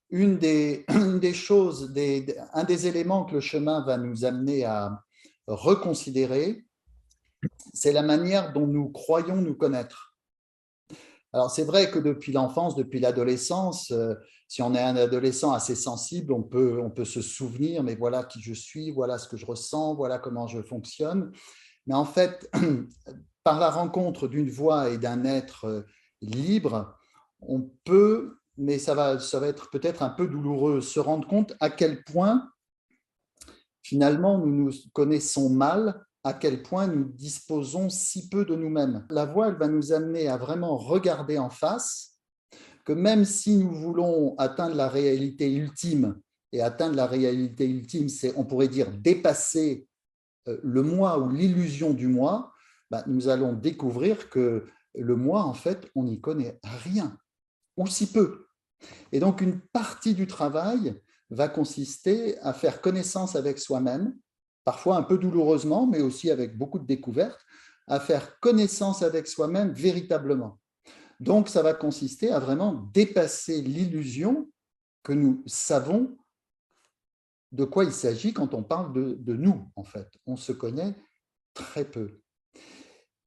[SPEAKER 4] Une des choses, un des éléments que le chemin va nous amener à reconsidérer, c'est la manière dont nous croyons nous connaître. Alors, c'est vrai que depuis l'enfance, depuis l'adolescence, si on est un adolescent assez sensible, on peut se souvenir, mais voilà qui je suis, voilà ce que je ressens, voilà comment je fonctionne. Mais en fait, par la rencontre d'une voix et d'un être libre, on peut, mais ça va être peut-être un peu douloureux, se rendre compte à quel point, finalement, nous nous connaissons mal, à quel point nous disposons si peu de nous-mêmes. La voix, elle va nous amener à vraiment regarder en face que même si nous voulons atteindre la réalité ultime, et atteindre la réalité ultime, c'est, on pourrait dire, dépasser le moi ou l'illusion du moi, nous allons découvrir que le moi, en fait, on n'y connaît rien, ou si peu. Et donc, une partie du travail va consister à faire connaissance avec soi-même, parfois un peu douloureusement, mais aussi avec beaucoup de découvertes, à faire connaissance avec soi-même véritablement. Donc, ça va consister à vraiment dépasser l'illusion que nous savons de quoi il s'agit quand on parle de nous, en fait. On se connaît très peu.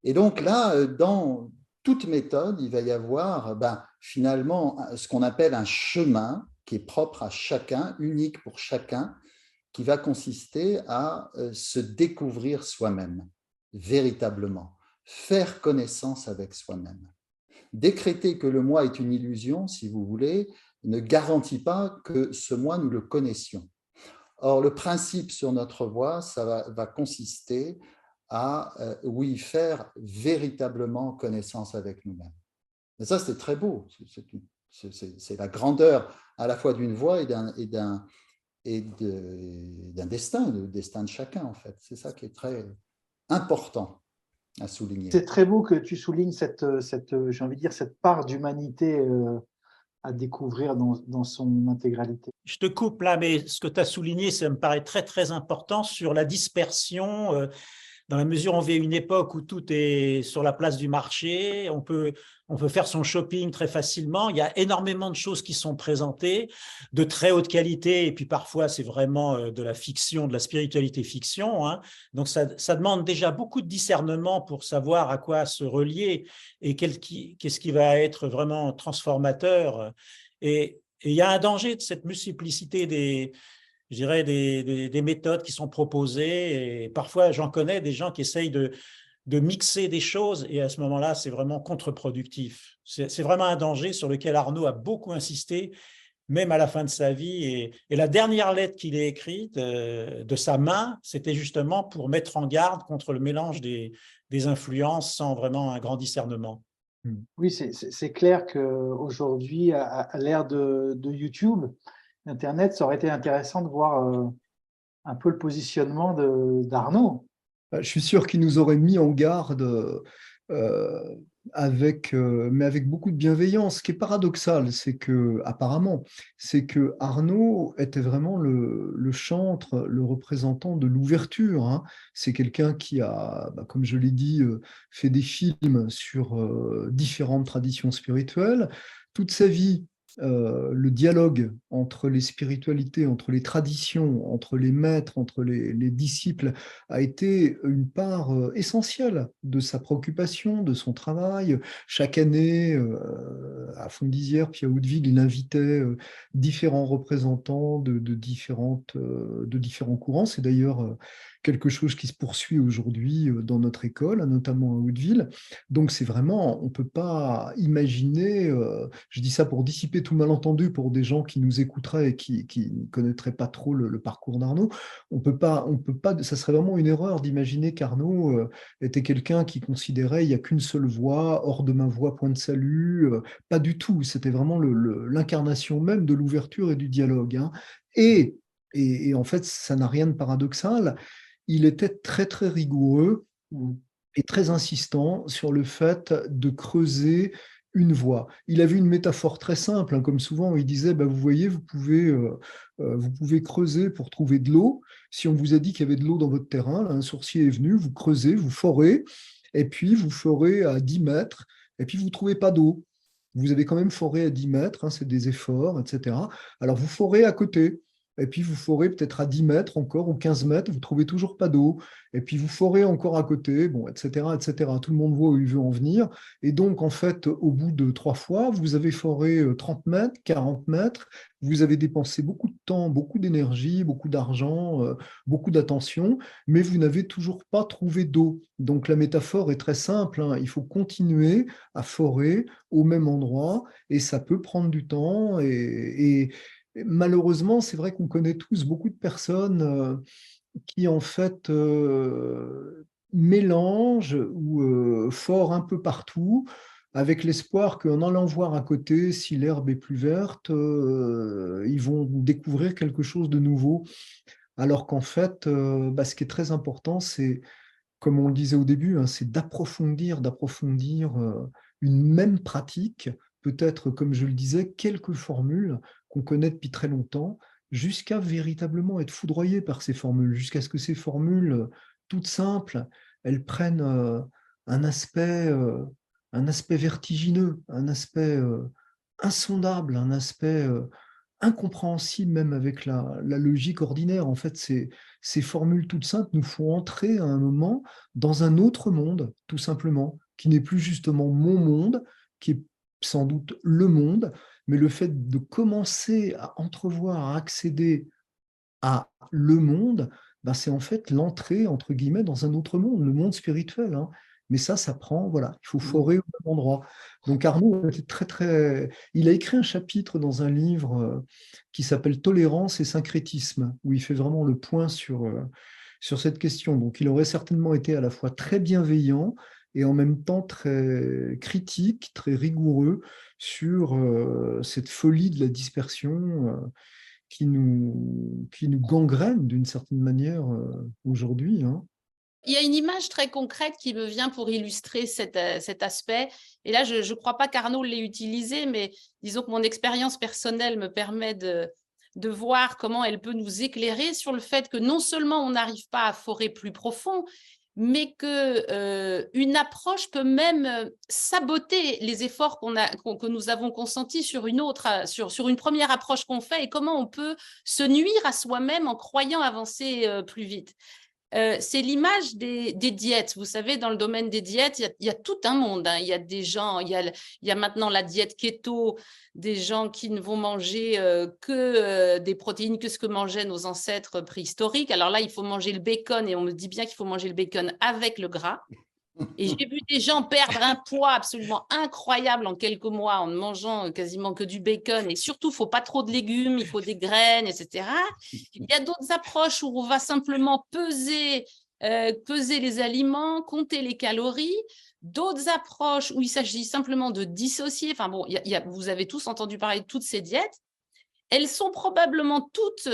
[SPEAKER 4] Et donc là, dans toute méthode, il va y avoir finalement ce qu'on appelle un chemin qui est propre à chacun, unique pour chacun, qui va consister à se découvrir soi-même, véritablement, faire connaissance avec soi-même. Décréter que le moi est une illusion, si vous voulez, ne garantit pas que ce moi, nous le connaissions. Or, le principe sur notre voie, ça va consister à, oui, faire véritablement connaissance avec nous-mêmes. Et ça, c'est très beau. C'est la grandeur à la fois d'une voie et d'un destin, le destin de chacun, en fait. C'est ça qui est très important à souligner.
[SPEAKER 1] C'est très beau que tu soulignes j'ai envie de dire, cette part d'humanité à découvrir dans son intégralité.
[SPEAKER 3] Je te coupe là, mais ce que tu as souligné, ça me paraît très, très important sur la dispersion. Dans la mesure où on vit une époque où tout est sur la place du marché, on peut faire son shopping très facilement. Il y a énormément de choses qui sont présentées, de très haute qualité, et puis parfois c'est vraiment de la fiction, de la spiritualité fiction, hein. Donc ça demande déjà beaucoup de discernement pour savoir à quoi se relier et qu'est-ce qui va être vraiment transformateur. Et il y a un danger de cette multiplicité je dirais, des méthodes qui sont proposées. Et parfois, j'en connais des gens qui essayent de mixer des choses, et à ce moment-là, c'est vraiment contre-productif. C'est vraiment un danger sur lequel Arnaud a beaucoup insisté, même à la fin de sa vie. Et la dernière lettre qu'il a écrite de sa main, c'était justement pour mettre en garde contre le mélange des influences sans vraiment un grand discernement.
[SPEAKER 1] Oui, c'est clair qu'aujourd'hui, à l'ère de YouTube, Internet, ça aurait été intéressant de voir un peu le positionnement d'Arnaud.
[SPEAKER 2] Je suis sûr qu'il nous aurait mis en garde mais avec beaucoup de bienveillance. Ce qui est paradoxal, c'est que Arnaud était vraiment le chantre, le représentant de l'ouverture, hein. C'est quelqu'un qui a, comme je l'ai dit, fait des films sur différentes traditions spirituelles. Toute sa vie, le dialogue entre les spiritualités, entre les traditions, entre les maîtres, entre les disciples a été une part essentielle de sa préoccupation, de son travail. Chaque année, à Fondizières puis à Hauteville, il invitait différents représentants de différents courants. C'est d'ailleurs quelque chose qui se poursuit aujourd'hui dans notre école, notamment à Hauteville. Donc c'est vraiment, on ne peut pas imaginer, je dis ça pour dissiper tout malentendu pour des gens qui nous écouteraient et qui ne connaîtraient pas trop le parcours d'Arnaud. On peut pas, ça serait vraiment une erreur d'imaginer qu'Arnaud était quelqu'un qui considérait il n'y a qu'une seule voie, hors de ma voie, point de salut. Pas du tout, c'était vraiment l'incarnation même de l'ouverture et du dialogue, hein. Et en fait, ça n'a rien de paradoxal. il était très, très rigoureux et très insistant sur le fait de creuser une voie. Il avait une métaphore très simple, hein, comme souvent, il disait, vous voyez, vous pouvez creuser pour trouver de l'eau. Si on vous a dit qu'il y avait de l'eau dans votre terrain, là, un sourcier est venu, vous creusez, vous forez, et puis vous forez à 10 mètres, et puis vous ne trouvez pas d'eau. Vous avez quand même foré à 10 mètres, hein, c'est des efforts, etc. Alors vous forez à côté, et puis vous forez peut-être à 10 mètres encore, ou 15 mètres, vous ne trouvez toujours pas d'eau, et puis vous forez encore à côté, bon, etc., etc. Tout le monde voit où il veut en venir. Et donc, en fait, au bout de 3 fois, vous avez foré 30 mètres, 40 mètres, vous avez dépensé beaucoup de temps, beaucoup d'énergie, beaucoup d'argent, beaucoup d'attention, mais vous n'avez toujours pas trouvé d'eau. Donc, la métaphore est très simple, hein. Il faut continuer à forer au même endroit, et ça peut prendre du temps. Et malheureusement, c'est vrai qu'on connaît tous beaucoup de personnes qui en fait mélange ou fort un peu partout, avec l'espoir qu'en allant voir à côté si l'herbe est plus verte, ils vont découvrir quelque chose de nouveau. Alors qu'en fait, ce qui est très important, c'est, comme on le disait au début, hein, c'est d'approfondir une même pratique, peut-être, comme je le disais, quelques formules qu'on connaît depuis très longtemps, jusqu'à véritablement être foudroyé par ces formules, jusqu'à ce que ces formules toutes simples, elles prennent un aspect vertigineux, un aspect insondable, un aspect incompréhensible même avec la logique ordinaire. En fait, ces formules toutes simples nous font entrer à un moment dans un autre monde, tout simplement, qui n'est plus justement mon monde, qui est sans doute le monde, mais le fait de commencer à entrevoir, à accéder à le monde, c'est en fait l'entrée, entre guillemets, dans un autre monde, le monde spirituel, hein. Mais ça prend, voilà, il faut forer au même endroit. Donc Arnaud était très, très... Il a écrit un chapitre dans un livre qui s'appelle Tolérance et syncrétisme, où il fait vraiment le point sur cette question. Donc il aurait certainement été à la fois très bienveillant et en même temps très critique, très rigoureux sur cette folie de la dispersion qui nous gangrène d'une certaine manière aujourd'hui, hein.
[SPEAKER 7] Il y a une image très concrète qui me vient pour illustrer cet aspect. Et là, je ne crois pas qu'Arnaud l'ait utilisé, mais disons que mon expérience personnelle me permet de voir comment elle peut nous éclairer sur le fait que non seulement on n'arrive pas à forer plus profond, mais qu'une approche peut même saboter les efforts que nous avons consentis sur une première approche qu'on fait, et comment on peut se nuire à soi-même en croyant avancer plus vite. C'est l'image des diètes. Vous savez, dans le domaine des diètes, il y a tout un monde, hein. Il y a des gens, il y a maintenant la diète keto, des gens qui ne vont manger que des protéines, que ce que mangeaient nos ancêtres préhistoriques. Alors là, il faut manger le bacon, et on me dit bien qu'il faut manger le bacon avec le gras. Et j'ai vu des gens perdre un poids absolument incroyable en quelques mois en ne mangeant quasiment que du bacon. Et surtout, il ne faut pas trop de légumes, il faut des graines, etc. Il y a d'autres approches où on va simplement peser les aliments, compter les calories. D'autres approches où il s'agit simplement de dissocier. Enfin bon, vous avez tous entendu parler de toutes ces diètes. Elles sont probablement toutes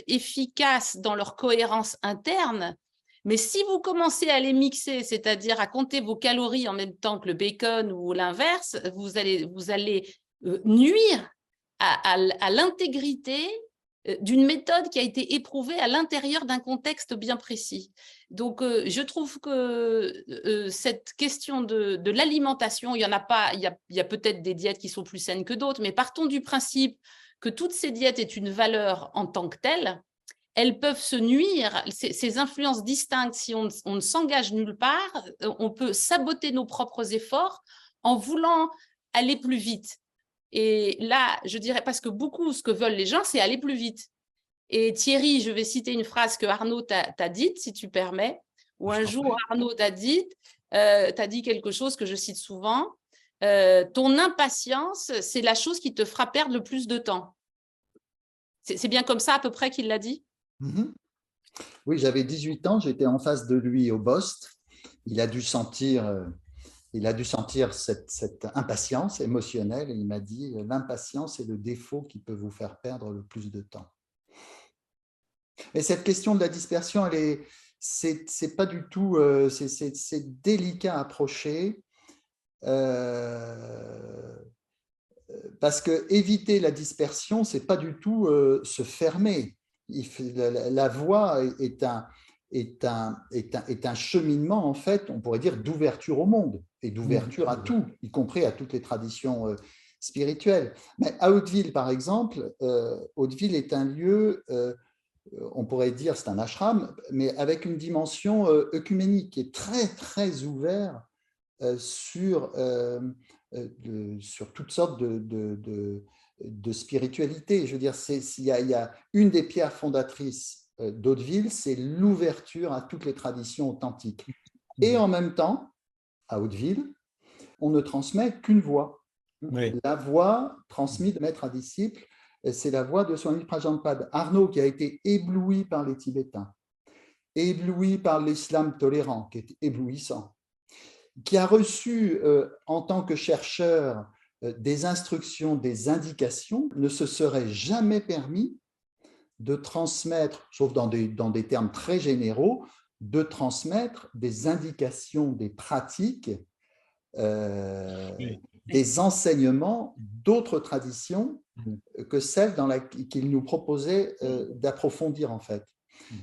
[SPEAKER 7] efficaces dans leur cohérence interne. Mais si vous commencez à les mixer, c'est-à-dire à compter vos calories en même temps que le bacon ou l'inverse, vous allez nuire à l'intégrité d'une méthode qui a été éprouvée à l'intérieur d'un contexte bien précis. Donc, je trouve que cette question de l'alimentation, il y en a pas, il y a peut-être des diètes qui sont plus saines que d'autres, mais partons du principe que toutes ces diètes aient une valeur en tant que telle. Elles peuvent se nuire, ces influences distinctes, si on ne s'engage nulle part, on peut saboter nos propres efforts en voulant aller plus vite. Et là, je dirais, parce que beaucoup, ce que veulent les gens, c'est aller plus vite. Et Thierry, je vais citer une phrase que Arnaud t'a dite, si tu permets, où un jour, Arnaud t'a dit quelque chose que je cite souvent, ton impatience, c'est la chose qui te fera perdre le plus de temps. C'est bien comme ça à peu près qu'il l'a dit?
[SPEAKER 4] Oui, j'avais 18 ans, j'étais en face de lui au Bost. Il a dû sentir cette impatience émotionnelle et il m'a dit « L'impatience est le défaut qui peut vous faire perdre le plus de temps ». Et cette question de la dispersion, c'est pas du tout, c'est délicat à approcher. Parce que éviter la dispersion, c'est pas du tout se fermer. La voie est un cheminement, en fait, on pourrait dire, d'ouverture au monde et d'ouverture à tout, y compris à toutes les traditions spirituelles. Mais à Hauteville, par exemple, Hauteville est un lieu, on pourrait dire, c'est un ashram, mais avec une dimension œcuménique qui est très, très ouvert sur toutes sortes de spiritualité. Je veux dire, il y a une des pierres fondatrices d'Hauteville, c'est l'ouverture à toutes les traditions authentiques. Et en même temps, à Hauteville, on ne transmet qu'une voix. Oui. La voix transmise de maître à disciple, c'est la voix de Swami Prajnapada. Arnaud, qui a été ébloui par les Tibétains, ébloui par l'islam tolérant, qui est éblouissant, qui a reçu en tant que chercheur des instructions, des indications, ne se serait jamais permis de transmettre, sauf dans des termes très généraux, de transmettre des indications, des pratiques, des enseignements d'autres traditions que celles qu'il nous proposait d'approfondir en fait.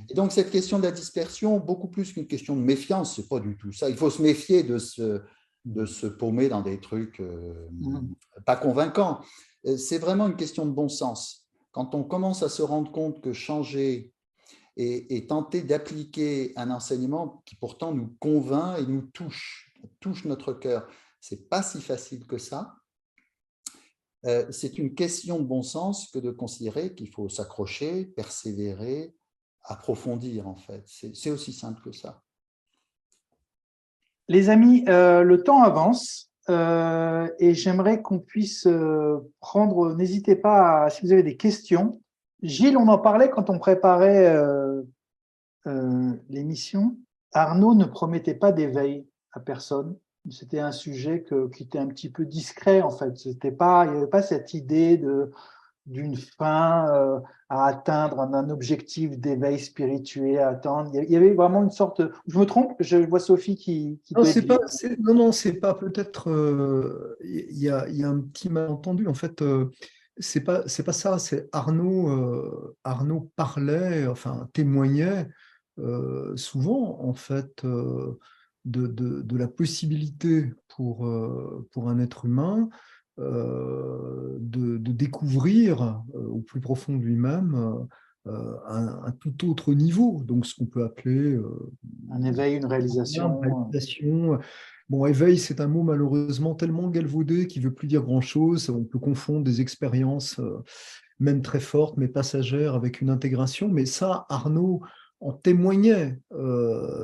[SPEAKER 4] Et donc cette question de la dispersion, beaucoup plus qu'une question de méfiance, c'est pas du tout ça. Il faut se méfier de se paumer dans des trucs pas convaincants. C'est vraiment une question de bon sens. Quand on commence à se rendre compte que changer et tenter d'appliquer un enseignement qui pourtant nous convainc et nous touche notre cœur, c'est pas si facile que ça. C'est une question de bon sens que de considérer qu'il faut s'accrocher, persévérer, approfondir en fait. C'est aussi simple que ça.
[SPEAKER 1] Les amis, le temps avance et j'aimerais qu'on puisse prendre, n'hésitez pas si vous avez des questions. Gilles, on en parlait quand on préparait l'émission. Arnaud ne promettait pas d'éveil à personne. C'était un sujet qui était un petit peu discret en fait. Il n'y avait pas cette idée d'une fin à atteindre, un objectif d'éveil spirituel à atteindre. Il y avait vraiment une sorte… Je me trompe? Je vois Sophie qui
[SPEAKER 2] non, c'est pas, non, c'est pas peut-être… Il y a un petit malentendu. En fait, c'est pas ça. C'est Arnaud parlait, enfin témoignait souvent, en fait, de la possibilité pour un être humain de découvrir au plus profond de lui-même un tout autre niveau, donc ce qu'on peut appeler
[SPEAKER 1] un éveil, une réalisation.
[SPEAKER 2] Bon, éveil, c'est un mot malheureusement tellement galvaudé qui ne veut plus dire grand-chose. On peut confondre des expériences même très fortes, mais passagères, avec une intégration. Mais ça, Arnaud en témoignait,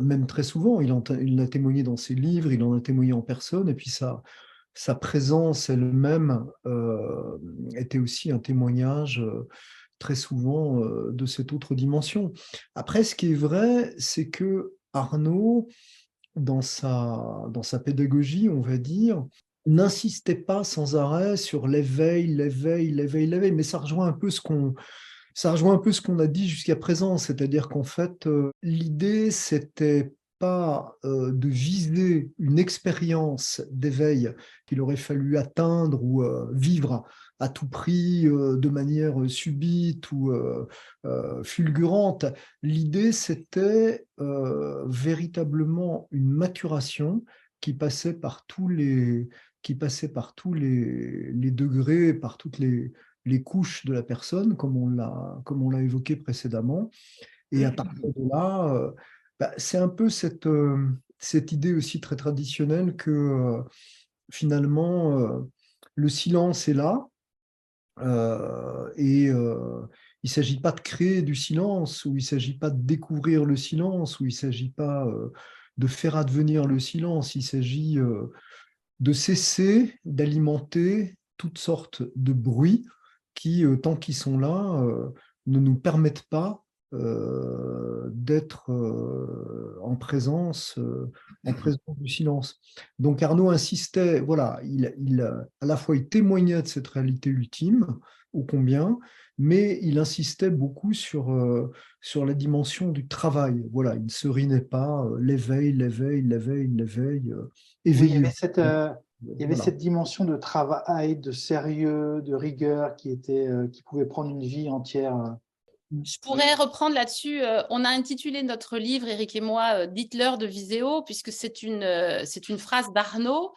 [SPEAKER 2] même très souvent. Il en a témoigné dans ses livres, il en a témoigné en personne, et puis sa présence elle-même était aussi un témoignage très souvent de cette autre dimension. Après, ce qui est vrai, c'est que Arnaud, dans sa pédagogie, on va dire, n'insistait pas sans arrêt sur l'éveil, mais ça rejoint un peu ce qu'on a dit jusqu'à présent, c'est-à-dire qu'en fait, l'idée, c'était pas de viser une expérience d'éveil qu'il aurait fallu atteindre ou vivre à tout prix, de manière subite ou fulgurante. L'idée, c'était véritablement une maturation qui passait par tous les degrés, par toutes les couches de la personne, comme on l'a évoqué précédemment. Et à partir de là, c'est un peu cette idée aussi très traditionnelle que finalement, le silence est là. Il ne s'agit pas de créer du silence, ou il ne s'agit pas de découvrir le silence, ou il ne s'agit pas de faire advenir le silence. Il s'agit de cesser d'alimenter toutes sortes de bruits qui, tant qu'ils sont là, ne nous permettent pas d'être en présence du silence. Donc Arnaud insistait, voilà, à la fois il témoignait de cette réalité ultime, ô combien, mais il insistait beaucoup sur la dimension du travail. Voilà, il ne se serinait pas l'éveil, l'éveil, l'éveil, l'éveil,
[SPEAKER 1] Oui, il y
[SPEAKER 2] éveillé.
[SPEAKER 1] avait
[SPEAKER 2] Voilà.
[SPEAKER 1] cette dimension de travail, de sérieux, de rigueur qui pouvait prendre une vie entière.
[SPEAKER 7] Je pourrais reprendre là-dessus. On a intitulé notre livre, Éric et moi, Hitler de Viséo, puisque c'est une phrase d'Arnaud.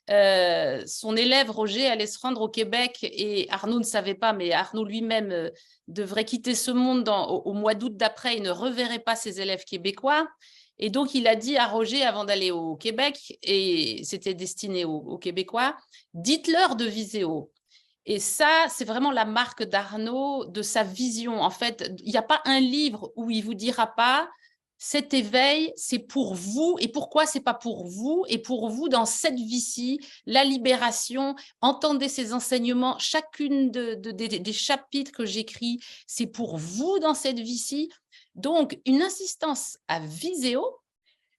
[SPEAKER 7] Son élève Roger allait se rendre au Québec et Arnaud ne savait pas, mais Arnaud lui-même devrait quitter ce monde au mois d'août d'après. Il ne reverrait pas ses élèves québécois. Et donc, il a dit à Roger avant d'aller au Québec, et c'était destiné aux Québécois, Hitler de Viséo. Et ça, c'est vraiment la marque d'Arnaud, de sa vision. En fait, il n'y a pas un livre où il ne vous dira pas cet éveil, c'est pour vous. Et pourquoi ce n'est pas pour vous? Et pour vous, dans cette vie-ci, la libération, entendez ces enseignements. Chacune des chapitres que j'écris, c'est pour vous dans cette vie-ci. Donc, une insistance à Viséo,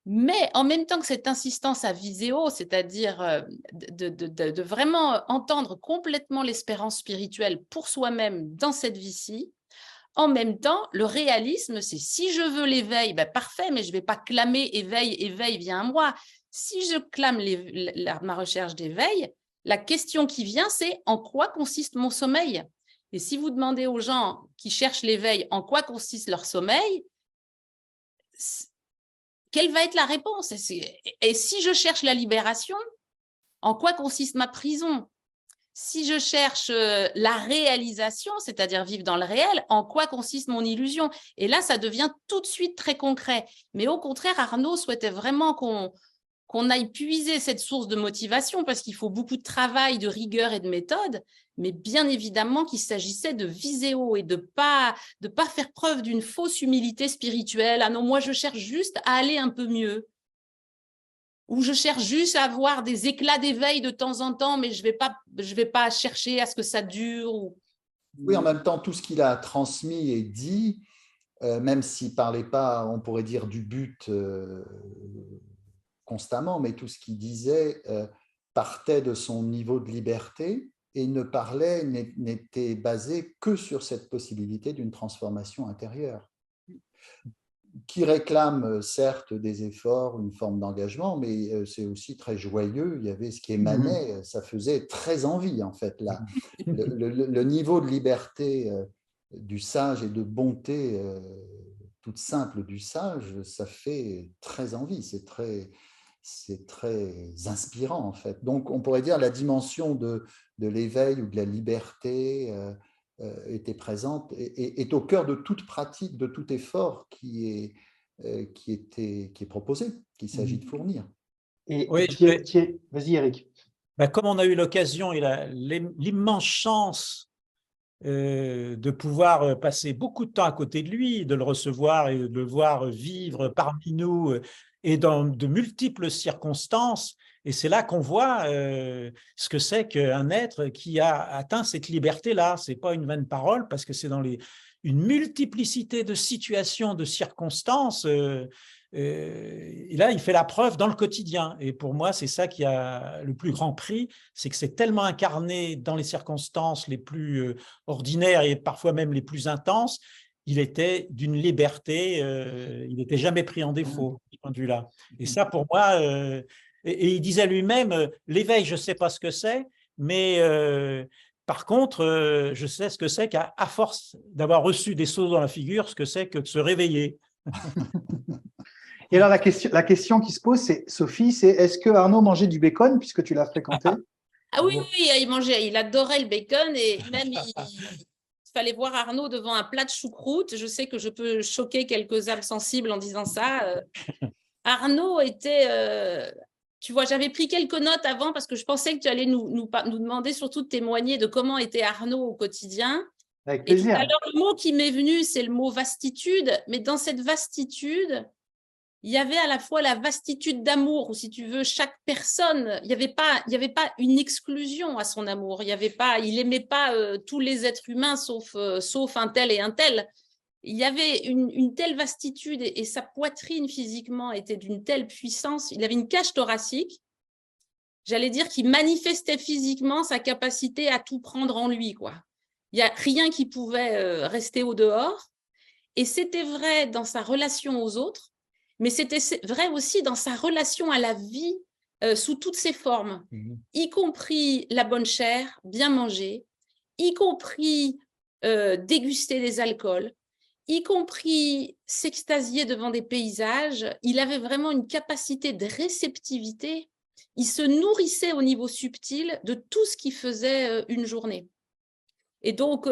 [SPEAKER 7] mais en même temps que cette insistance à Viséo, c'est-à-dire de vraiment entendre complètement l'espérance spirituelle pour soi-même dans cette vie-ci, en même temps, le réalisme, c'est si je veux l'éveil, ben parfait, mais je ne vais pas clamer éveil, éveil, viens à moi. Si je clame ma recherche d'éveil, la question qui vient, c'est en quoi consiste mon sommeil? Et si vous demandez aux gens qui cherchent l'éveil en quoi consiste leur sommeil, quelle va être la réponse? Et si je cherche la libération, en quoi consiste ma prison? Si je cherche la réalisation, c'est-à-dire vivre dans le réel, en quoi consiste mon illusion? Et là, ça devient tout de suite très concret. Mais au contraire, Arnaud souhaitait vraiment qu'on aille puiser cette source de motivation parce qu'il faut beaucoup de travail, de rigueur et de méthode, mais bien évidemment qu'il s'agissait de Viséo et de pas faire preuve d'une fausse humilité spirituelle. Ah non, moi, je cherche juste à aller un peu mieux. Ou je cherche juste à avoir des éclats d'éveil de temps en temps, mais je vais pas chercher à ce que ça dure.
[SPEAKER 4] Oui, en même temps, tout ce qu'il a transmis et dit, même s'il ne parlait pas, on pourrait dire, du but constamment, mais tout ce qu'il disait partait de son niveau de liberté et n'était basé que sur cette possibilité d'une transformation intérieure, qui réclame certes des efforts, une forme d'engagement, mais c'est aussi très joyeux. Il y avait ce qui émanait, ça faisait très envie en fait. Là, le niveau de liberté du sage et de bonté toute simple du sage, ça fait très envie. C'est très inspirant en fait. Donc on pourrait dire la dimension de l'éveil ou de la liberté était présente et est au cœur de toute pratique, de tout effort qui est proposé, qu'il s'agit de fournir.
[SPEAKER 1] Et
[SPEAKER 3] oui,
[SPEAKER 1] vas-y Eric.
[SPEAKER 3] Comme on a eu l'occasion et l'immense chance de pouvoir passer beaucoup de temps à côté de lui, de le recevoir et de le voir vivre parmi nous et dans de multiples circonstances. Et c'est là qu'on voit ce que c'est qu'un être qui a atteint cette liberté-là. Ce n'est pas une vaine parole parce que c'est dans une multiplicité de situations, de circonstances. Et là, il fait la preuve dans le quotidien. Et pour moi, c'est ça qui a le plus grand prix, c'est que c'est tellement incarné dans les circonstances les plus ordinaires et parfois même les plus intenses. Il était d'une liberté, il n'était jamais pris en défaut, de ce point de vue-là. Et ça, pour moi, et il disait lui-même, l'éveil, je ne sais pas ce que c'est, mais par contre, je sais ce que c'est qu'à force d'avoir reçu des sauts dans la figure, ce que c'est que de se réveiller.
[SPEAKER 1] Et alors, la question qui se pose, c'est, Sophie, c'est est-ce que Arnaud mangeait du bacon puisque tu l'as fréquenté?
[SPEAKER 7] Ah oui, il adorait le bacon et même il fallait voir Arnaud devant un plat de choucroute. Je sais que je peux choquer quelques âmes sensibles en disant ça. Arnaud était… tu vois, j'avais pris quelques notes avant parce que je pensais que tu allais nous demander surtout de témoigner de comment était Arnaud au quotidien.
[SPEAKER 1] Avec plaisir.
[SPEAKER 7] Alors, le mot qui m'est venu, c'est le mot vastitude. Mais dans cette vastitude, il y avait à la fois la vastitude d'amour, ou si tu veux, chaque personne, il n'y avait pas une exclusion à son amour. Il n'aimait pas tous les êtres humains sauf un tel et un tel. Il y avait une telle vastitude et sa poitrine physiquement était d'une telle puissance. Il avait une cage thoracique, j'allais dire, qui manifestait physiquement sa capacité à tout prendre en lui, quoi. Il n'y a rien qui pouvait rester au dehors. Et c'était vrai dans sa relation aux autres, mais c'était vrai aussi dans sa relation à la vie sous toutes ses formes, y compris la bonne chair, bien manger, y compris déguster des alcools, y compris s'extasier devant des paysages. Il avait vraiment une capacité de réceptivité. Il se nourrissait au niveau subtil de tout ce qui faisait une journée. Et donc,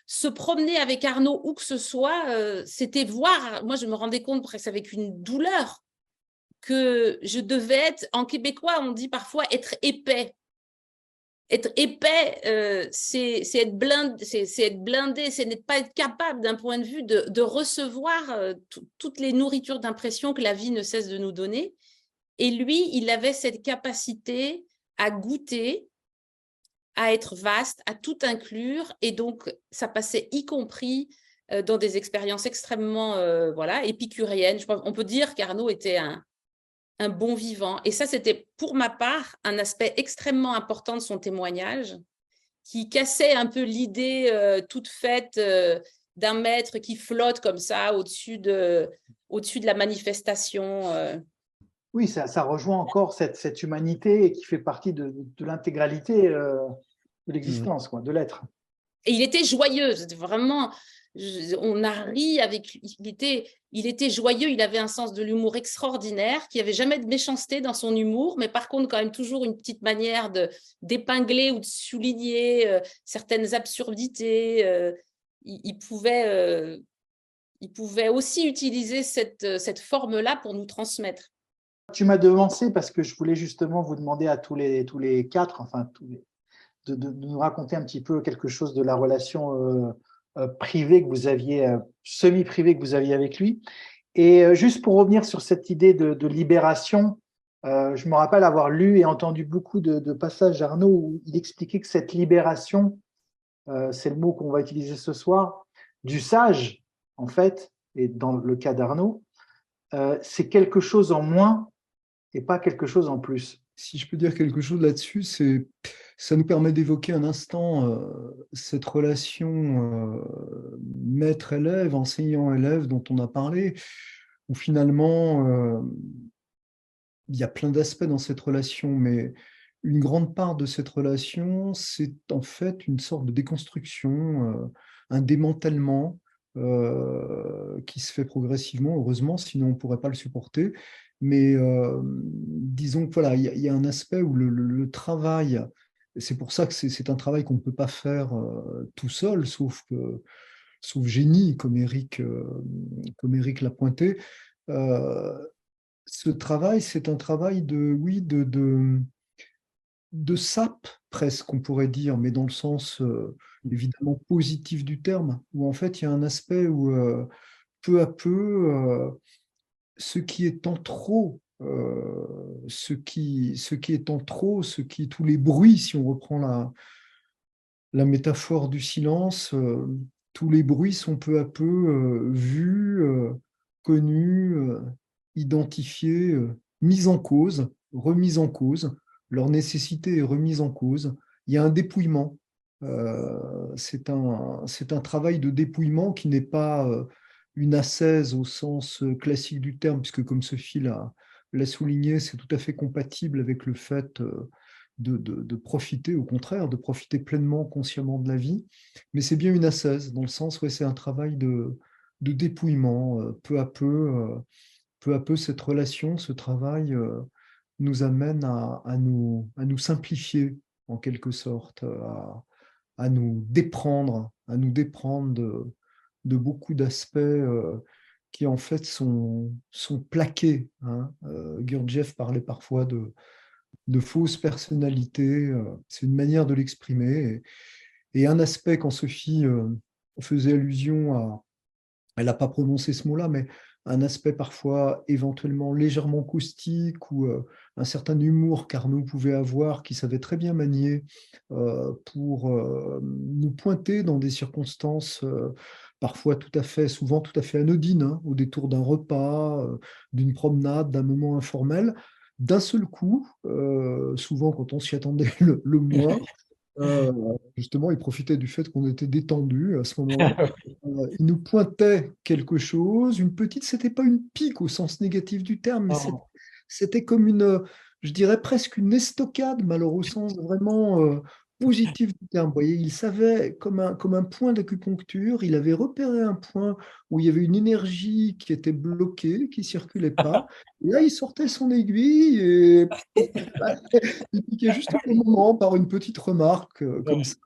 [SPEAKER 7] se promener avec Arnaud où que ce soit, c'était voir, moi je me rendais compte presque avec une douleur que je devais être, en québécois on dit parfois être épais. Être épais, c'est être blindé, c'est ne pas être capable d'un point de vue de recevoir toutes les nourritures d'impression que la vie ne cesse de nous donner. Et lui, il avait cette capacité à goûter, à être vaste, à tout inclure, et donc ça passait y compris dans des expériences extrêmement épicuriennes. On peut dire qu'Arnaud était un bon vivant, et ça c'était pour ma part un aspect extrêmement important de son témoignage, qui cassait un peu l'idée toute faite d'un maître qui flotte comme ça au-dessus de la manifestation.
[SPEAKER 1] Oui, ça rejoint encore cette humanité qui fait partie de l'intégralité de l'existence, quoi, de l'être.
[SPEAKER 7] Et il était joyeux, c'était vraiment, on a ri avec lui, il était joyeux, il avait un sens de l'humour extraordinaire, qui n'avait jamais de méchanceté dans son humour, mais par contre quand même toujours une petite manière d'épingler ou de souligner certaines absurdités. Il pouvait aussi utiliser cette forme-là pour nous transmettre.
[SPEAKER 1] Tu m'as devancé parce que je voulais justement vous demander à tous les quatre, enfin de nous raconter un petit peu quelque chose de la relation privée que vous aviez, semi-privée que vous aviez avec lui. Et juste pour revenir sur cette idée de libération, je me rappelle avoir lu et entendu beaucoup de passages d'Arnaud où il expliquait que cette libération, c'est le mot qu'on va utiliser ce soir, du sage, en fait, et dans le cas d'Arnaud, c'est quelque chose en moins et pas quelque chose en plus.
[SPEAKER 2] Si je peux dire quelque chose là-dessus, ça nous permet d'évoquer un instant cette relation maître-élève, enseignant-élève dont on a parlé, où finalement, il y a plein d'aspects dans cette relation, mais une grande part de cette relation, c'est en fait une sorte de déconstruction, un démantèlement qui se fait progressivement, heureusement, sinon on ne pourrait pas le supporter. Mais disons que voilà, il y a un aspect où le travail, c'est pour ça que c'est un travail qu'on ne peut pas faire tout seul, sauf génie, comme Éric l'a pointé. Ce travail, c'est un travail de sape, presque, on pourrait dire, mais dans le sens évidemment positif du terme, où en fait il y a un aspect où peu à peu, ce qui est en trop, tous les bruits, si on reprend la métaphore du silence, tous les bruits sont peu à peu vus, connus, identifiés, mis en cause, remis en cause. Leur nécessité est remise en cause. Il y a un dépouillement. C'est un travail de dépouillement qui n'est pas une ascèse au sens classique du terme, puisque comme Sophie l'a souligné, c'est tout à fait compatible avec le fait de profiter, au contraire, de profiter pleinement, consciemment de la vie. Mais c'est bien une ascèse, dans le sens où c'est un travail de dépouillement. Peu à peu, cette relation, ce travail nous amène à nous simplifier, en quelque sorte, à nous déprendre de beaucoup d'aspects qui en fait sont plaqués. Gurdjieff parlait parfois de fausses personnalités, c'est une manière de l'exprimer. Et un aspect, quand Sophie faisait allusion à, elle n'a pas prononcé ce mot-là, mais un aspect parfois éventuellement légèrement caustique ou un certain humour qu'Arnaud pouvait avoir, qui savait très bien manier pour nous pointer dans des circonstances parfois souvent tout à fait anodines, au détour d'un repas, d'une promenade, d'un moment informel. D'un seul coup, souvent quand on s'y attendait le moins, Justement, il profitait du fait qu'on était détendu à ce moment-là. Il nous pointait quelque chose, une petite, c'était pas une pique au sens négatif du terme, mais
[SPEAKER 3] Non.
[SPEAKER 2] c'était comme une, je dirais presque une estocade, mais alors au sens vraiment positif du terme. Vous voyez, il savait, comme un point d'acupuncture, il avait repéré un point où il y avait une énergie qui était bloquée, qui circulait pas. Et là, il sortait son aiguille et il piquait juste au bon moment par une petite remarque comme ça.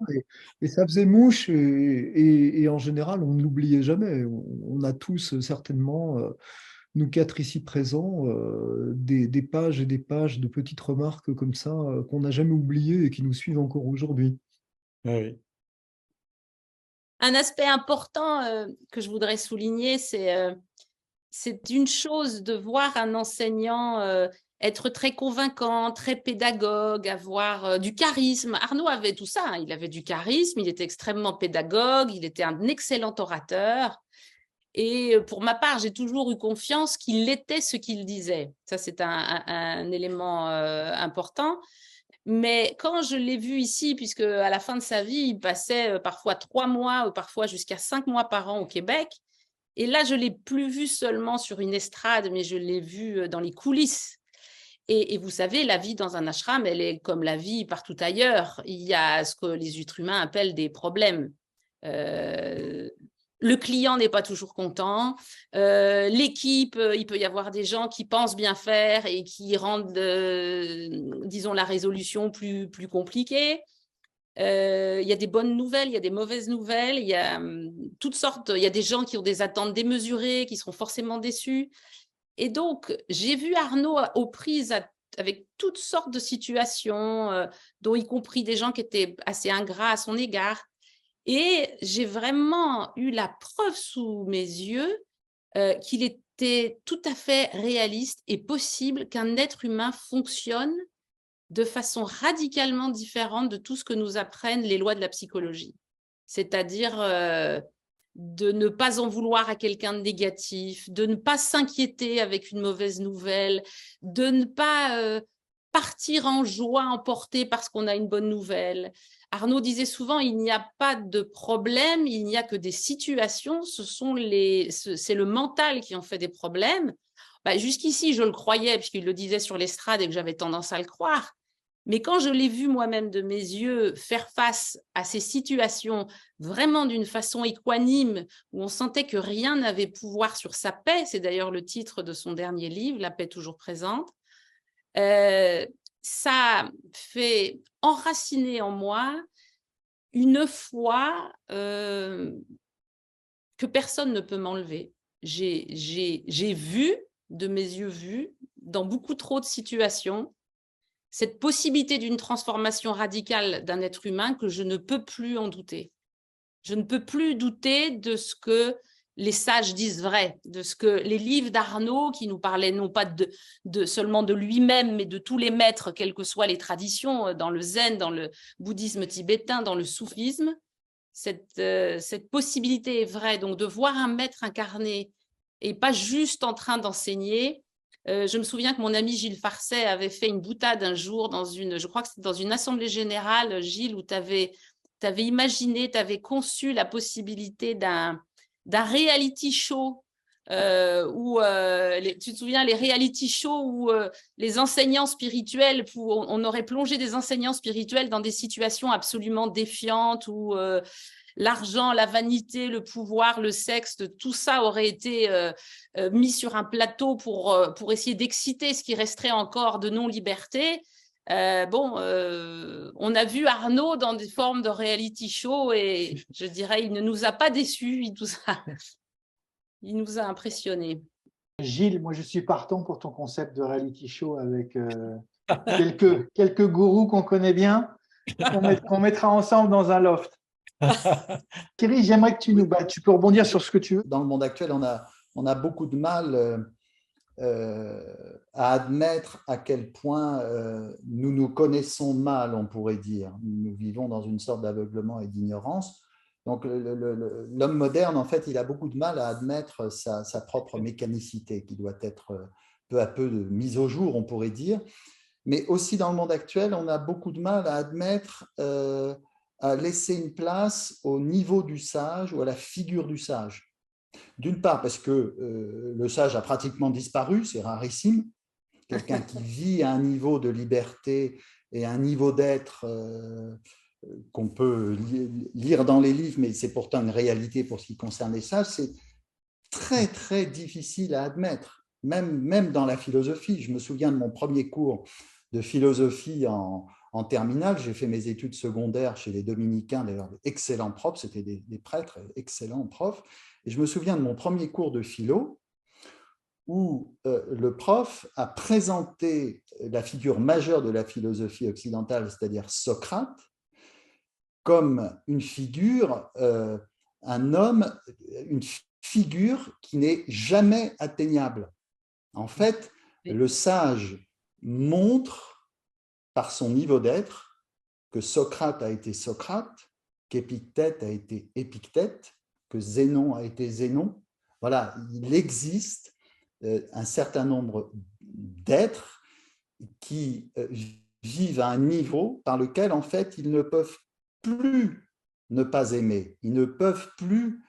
[SPEAKER 2] Et ça faisait mouche. Et en général, on ne l'oubliait jamais. On a tous certainement, nous quatre ici présents, des pages et des pages de petites remarques comme ça qu'on n'a jamais oubliées et qui nous suivent encore aujourd'hui.
[SPEAKER 3] Oui.
[SPEAKER 7] Un aspect important que je voudrais souligner, c'est une chose de voir un enseignant être très convaincant, très pédagogue, avoir du charisme. Arnaud avait tout ça, hein. Il avait du charisme, il était extrêmement pédagogue, il était un excellent orateur. Et pour ma part, j'ai toujours eu confiance qu'il était ce qu'il disait. Ça, c'est un élément important. Mais quand je l'ai vu ici, puisque à la fin de sa vie, il passait parfois 3 mois ou parfois jusqu'à 5 mois par an au Québec. Et là, je ne l'ai plus vu seulement sur une estrade, mais je l'ai vu dans les coulisses. Et vous savez, la vie dans un ashram, elle est comme la vie partout ailleurs. Il y a ce que les êtres humains appellent des problèmes. Le client n'est pas toujours content. L'équipe, il peut y avoir des gens qui pensent bien faire et qui rendent, disons, la résolution plus compliquée. Il y a des bonnes nouvelles, il y a des mauvaises nouvelles, il y a toutes sortes. Il y a des gens qui ont des attentes démesurées, qui seront forcément déçus. Et donc, j'ai vu Arnaud aux prises avec toutes sortes de situations, dont y compris des gens qui étaient assez ingrats à son égard. Et j'ai vraiment eu la preuve sous mes yeux qu'il était tout à fait réaliste et possible qu'un être humain fonctionne de façon radicalement différente de tout ce que nous apprennent les lois de la psychologie. C'est-à-dire de ne pas en vouloir à quelqu'un de négatif, de ne pas s'inquiéter avec une mauvaise nouvelle, de ne pas partir en joie emporté parce qu'on a une bonne nouvelle. Arnaud disait souvent, il n'y a pas de problème, il n'y a que des situations, c'est le mental qui en fait des problèmes. Jusqu'ici, je le croyais, puisqu'il le disait sur l'estrade et que j'avais tendance à le croire. Mais quand je l'ai vu moi-même de mes yeux faire face à ces situations vraiment d'une façon équanime, où on sentait que rien n'avait pouvoir sur sa paix, c'est d'ailleurs le titre de son dernier livre, La paix toujours présente, ça fait enraciner en moi une foi que personne ne peut m'enlever. J'ai vu, de mes yeux vus, dans beaucoup trop de situations, cette possibilité d'une transformation radicale d'un être humain que je ne peux plus en douter. Je ne peux plus douter de ce que les sages disent vrai, de ce que les livres d'Arnaud, qui nous parlaient non pas seulement de lui-même, mais de tous les maîtres, quelles que soient les traditions, dans le zen, dans le bouddhisme tibétain, dans le soufisme, cette possibilité est vraie. Donc de voir un maître incarné et pas juste en train d'enseigner. Je me souviens que mon ami Gilles Farcet avait fait une boutade un jour je crois que c'était dans une assemblée générale, Gilles, où tu avais imaginé, tu avais conçu la possibilité d'un reality show où, tu te souviens, les reality shows où les enseignants spirituels, on aurait plongé des enseignants spirituels dans des situations absolument défiantes où l'argent, la vanité, le pouvoir, le sexe, tout ça aurait été mis sur un plateau pour essayer d'exciter ce qui resterait encore de non-liberté. On a vu Arnaud dans des formes de reality show et je dirais, il ne nous a pas déçus, il nous a impressionnés.
[SPEAKER 1] Gilles, moi je suis partant pour ton concept de reality show avec quelques gourous qu'on connaît bien, qu'on mettra ensemble dans un loft. Thierry, j'aimerais que tu peux rebondir sur ce que tu veux.
[SPEAKER 4] Dans le monde actuel, on a beaucoup de mal à admettre à quel point nous nous connaissons mal, on pourrait dire. Nous vivons dans une sorte d'aveuglement et d'ignorance. Donc l'homme moderne, en fait, il a beaucoup de mal à admettre sa propre mécanicité qui doit être peu à peu mise au jour, on pourrait dire. mais aussi dans le monde actuel, on a beaucoup de mal à admettre, à laisser une place au niveau du sage ou à la figure du sage. D'une part, parce que le sage a pratiquement disparu, c'est rarissime. Quelqu'un qui vit à un niveau de liberté et un niveau d'être qu'on peut lire dans les livres, mais c'est pourtant une réalité pour ce qui concerne les sages, c'est très, très difficile à admettre, même dans la philosophie. Je me souviens de mon premier cours de philosophie en terminale. J'ai fait mes études secondaires chez les dominicains, d'ailleurs, excellents profs, c'était des prêtres, excellents profs. Et je me souviens de mon premier cours de philo, où le prof a présenté la figure majeure de la philosophie occidentale, c'est-à-dire Socrate, comme une figure, un homme, une figure qui n'est jamais atteignable. En fait, le sage montre par son niveau d'être que Socrate a été Socrate, qu'Épictète a été Épictète, que Zénon a été Zénon. Voilà, il existe un certain nombre d'êtres qui vivent à un niveau par lequel, en fait, ils ne peuvent plus ne pas aimer. Ils ne peuvent plus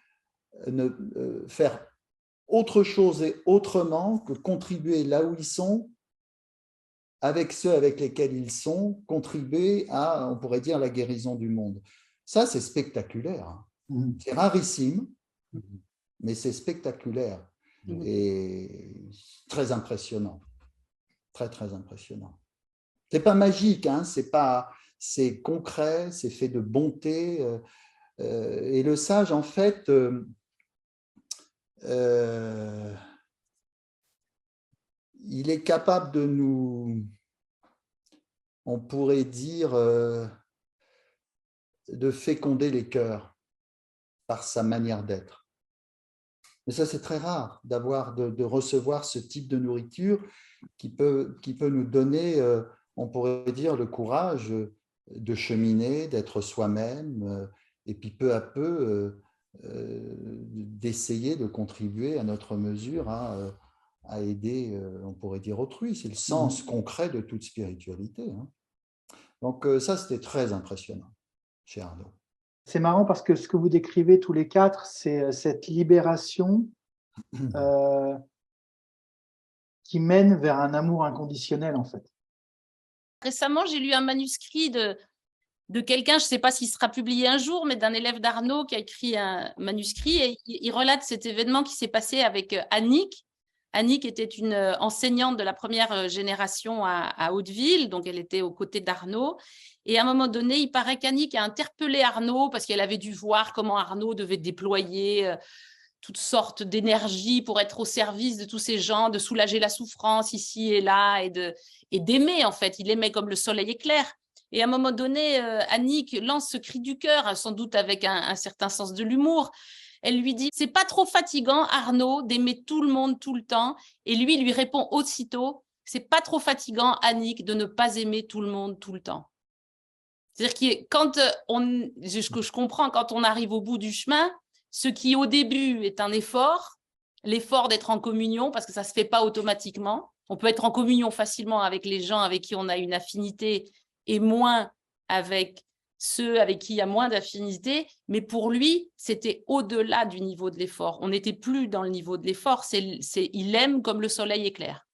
[SPEAKER 4] faire autre chose et autrement que contribuer là où ils sont, avec ceux avec lesquels ils sont, contribuer à, on pourrait dire, la guérison du monde. Ça, c'est spectaculaire. C'est rarissime, mais c'est spectaculaire. Et très impressionnant, très très impressionnant. C'est pas magique, hein, c'est concret, c'est fait de bonté. Et le sage, en fait, il est capable de nous, on pourrait dire, de féconder les cœurs par sa manière d'être. Mais ça, c'est très rare de recevoir ce type de nourriture qui peut nous donner, on pourrait dire, le courage de cheminer, d'être soi-même, et puis peu à peu d'essayer de contribuer à notre mesure à aider, on pourrait dire, autrui. C'est le sens concret de toute spiritualité. Donc ça, c'était très impressionnant chez Arnaud.
[SPEAKER 1] C'est marrant parce que ce que vous décrivez tous les quatre, c'est cette libération qui mène vers un amour inconditionnel, en fait.
[SPEAKER 7] Récemment, j'ai lu un manuscrit de quelqu'un, je ne sais pas s'il sera publié un jour, mais d'un élève d'Arnaud qui a écrit un manuscrit et il relate cet événement qui s'est passé avec Annick. Annick était une enseignante de la première génération à Hauteville, donc elle était aux côtés d'Arnaud. Et à un moment donné, il paraît qu'Annick a interpellé Arnaud parce qu'elle avait dû voir comment Arnaud devait déployer toutes sortes d'énergie pour être au service de tous ces gens, de soulager la souffrance ici et là et d'aimer, en fait. Il aimait comme le soleil éclair. Et à un moment donné, Annick lance ce cri du cœur, sans doute avec un certain sens de l'humour. Elle lui dit « C'est pas trop fatigant, Arnaud, d'aimer tout le monde tout le temps ?» Et lui répond aussitôt « C'est pas trop fatigant, Annick, de ne pas aimer tout le monde tout le temps. » C'est-à-dire que quand je comprends, quand on arrive au bout du chemin, ce qui au début est un effort, l'effort d'être en communion, parce que ça ne se fait pas automatiquement. On peut être en communion facilement avec les gens avec qui on a une affinité et moins avec ceux avec qui il y a moins d'affinité, mais pour lui, c'était au-delà du niveau de l'effort. On n'était plus dans le niveau de l'effort, il aime comme le soleil éclair.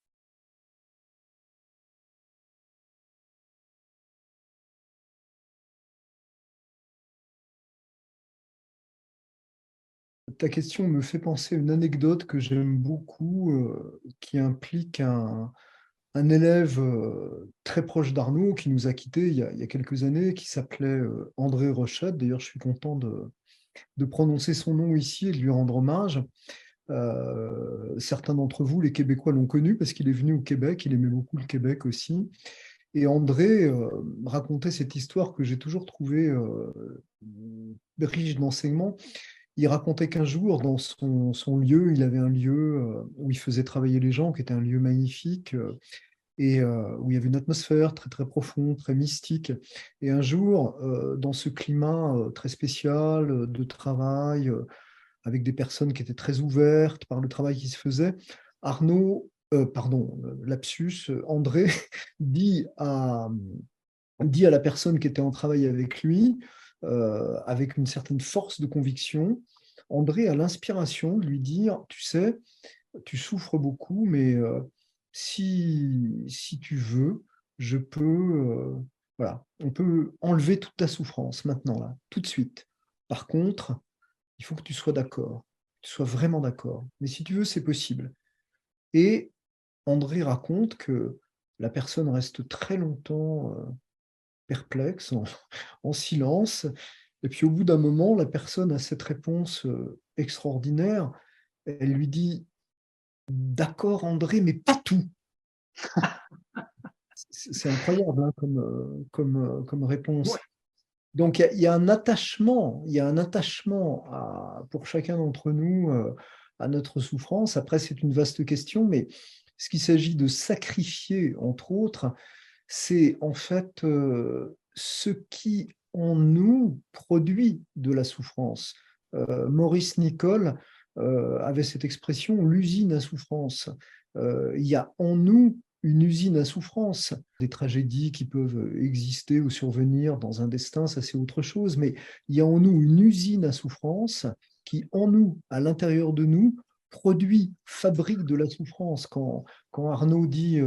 [SPEAKER 2] Ta question me fait penser à une anecdote que j'aime beaucoup, qui implique un élève très proche d'Arnaud qui nous a quittés il y a quelques années, qui s'appelait André Rochette. D'ailleurs, je suis content de prononcer son nom ici et de lui rendre hommage. Certains d'entre vous, les Québécois, l'ont connu parce qu'il est venu au Québec, il aimait beaucoup le Québec aussi. Et André racontait cette histoire que j'ai toujours trouvée riche d'enseignements. Il racontait qu'un jour, dans son lieu, il avait un lieu où il faisait travailler les gens, qui était un lieu magnifique, et où il y avait une atmosphère très, très profonde, très mystique. Et un jour, dans ce climat très spécial de travail, avec des personnes qui étaient très ouvertes par le travail qui se faisait, Arnaud lapsus, André dit à la personne qui était en travail avec lui, avec une certaine force de conviction, André a l'inspiration de lui dire, tu sais, tu souffres beaucoup, mais si tu veux, je peux, voilà, on peut enlever toute ta souffrance maintenant, là, tout de suite. Par contre, il faut que tu sois d'accord, que tu sois vraiment d'accord. Mais si tu veux, c'est possible. Et André raconte que la personne reste très longtemps perplexe, en silence. Et puis au bout d'un moment, la personne a cette réponse extraordinaire. Elle lui dit, d'accord André, mais pas tout. C'est incroyable hein, comme réponse.
[SPEAKER 1] Ouais.
[SPEAKER 2] Donc il y a un attachement, pour chacun d'entre nous à notre souffrance. Après, c'est une vaste question, mais ce qu'il s'agit de sacrifier, entre autres, c'est en fait ce qui en nous produit de la souffrance. Maurice Nicole avait cette expression, l'usine à souffrance. Il y a en nous une usine à souffrance. Des tragédies qui peuvent exister ou survenir dans un destin, ça c'est autre chose, mais il y a en nous une usine à souffrance qui, en nous, à l'intérieur de nous, produit, fabrique de la souffrance. Quand Arnaud dit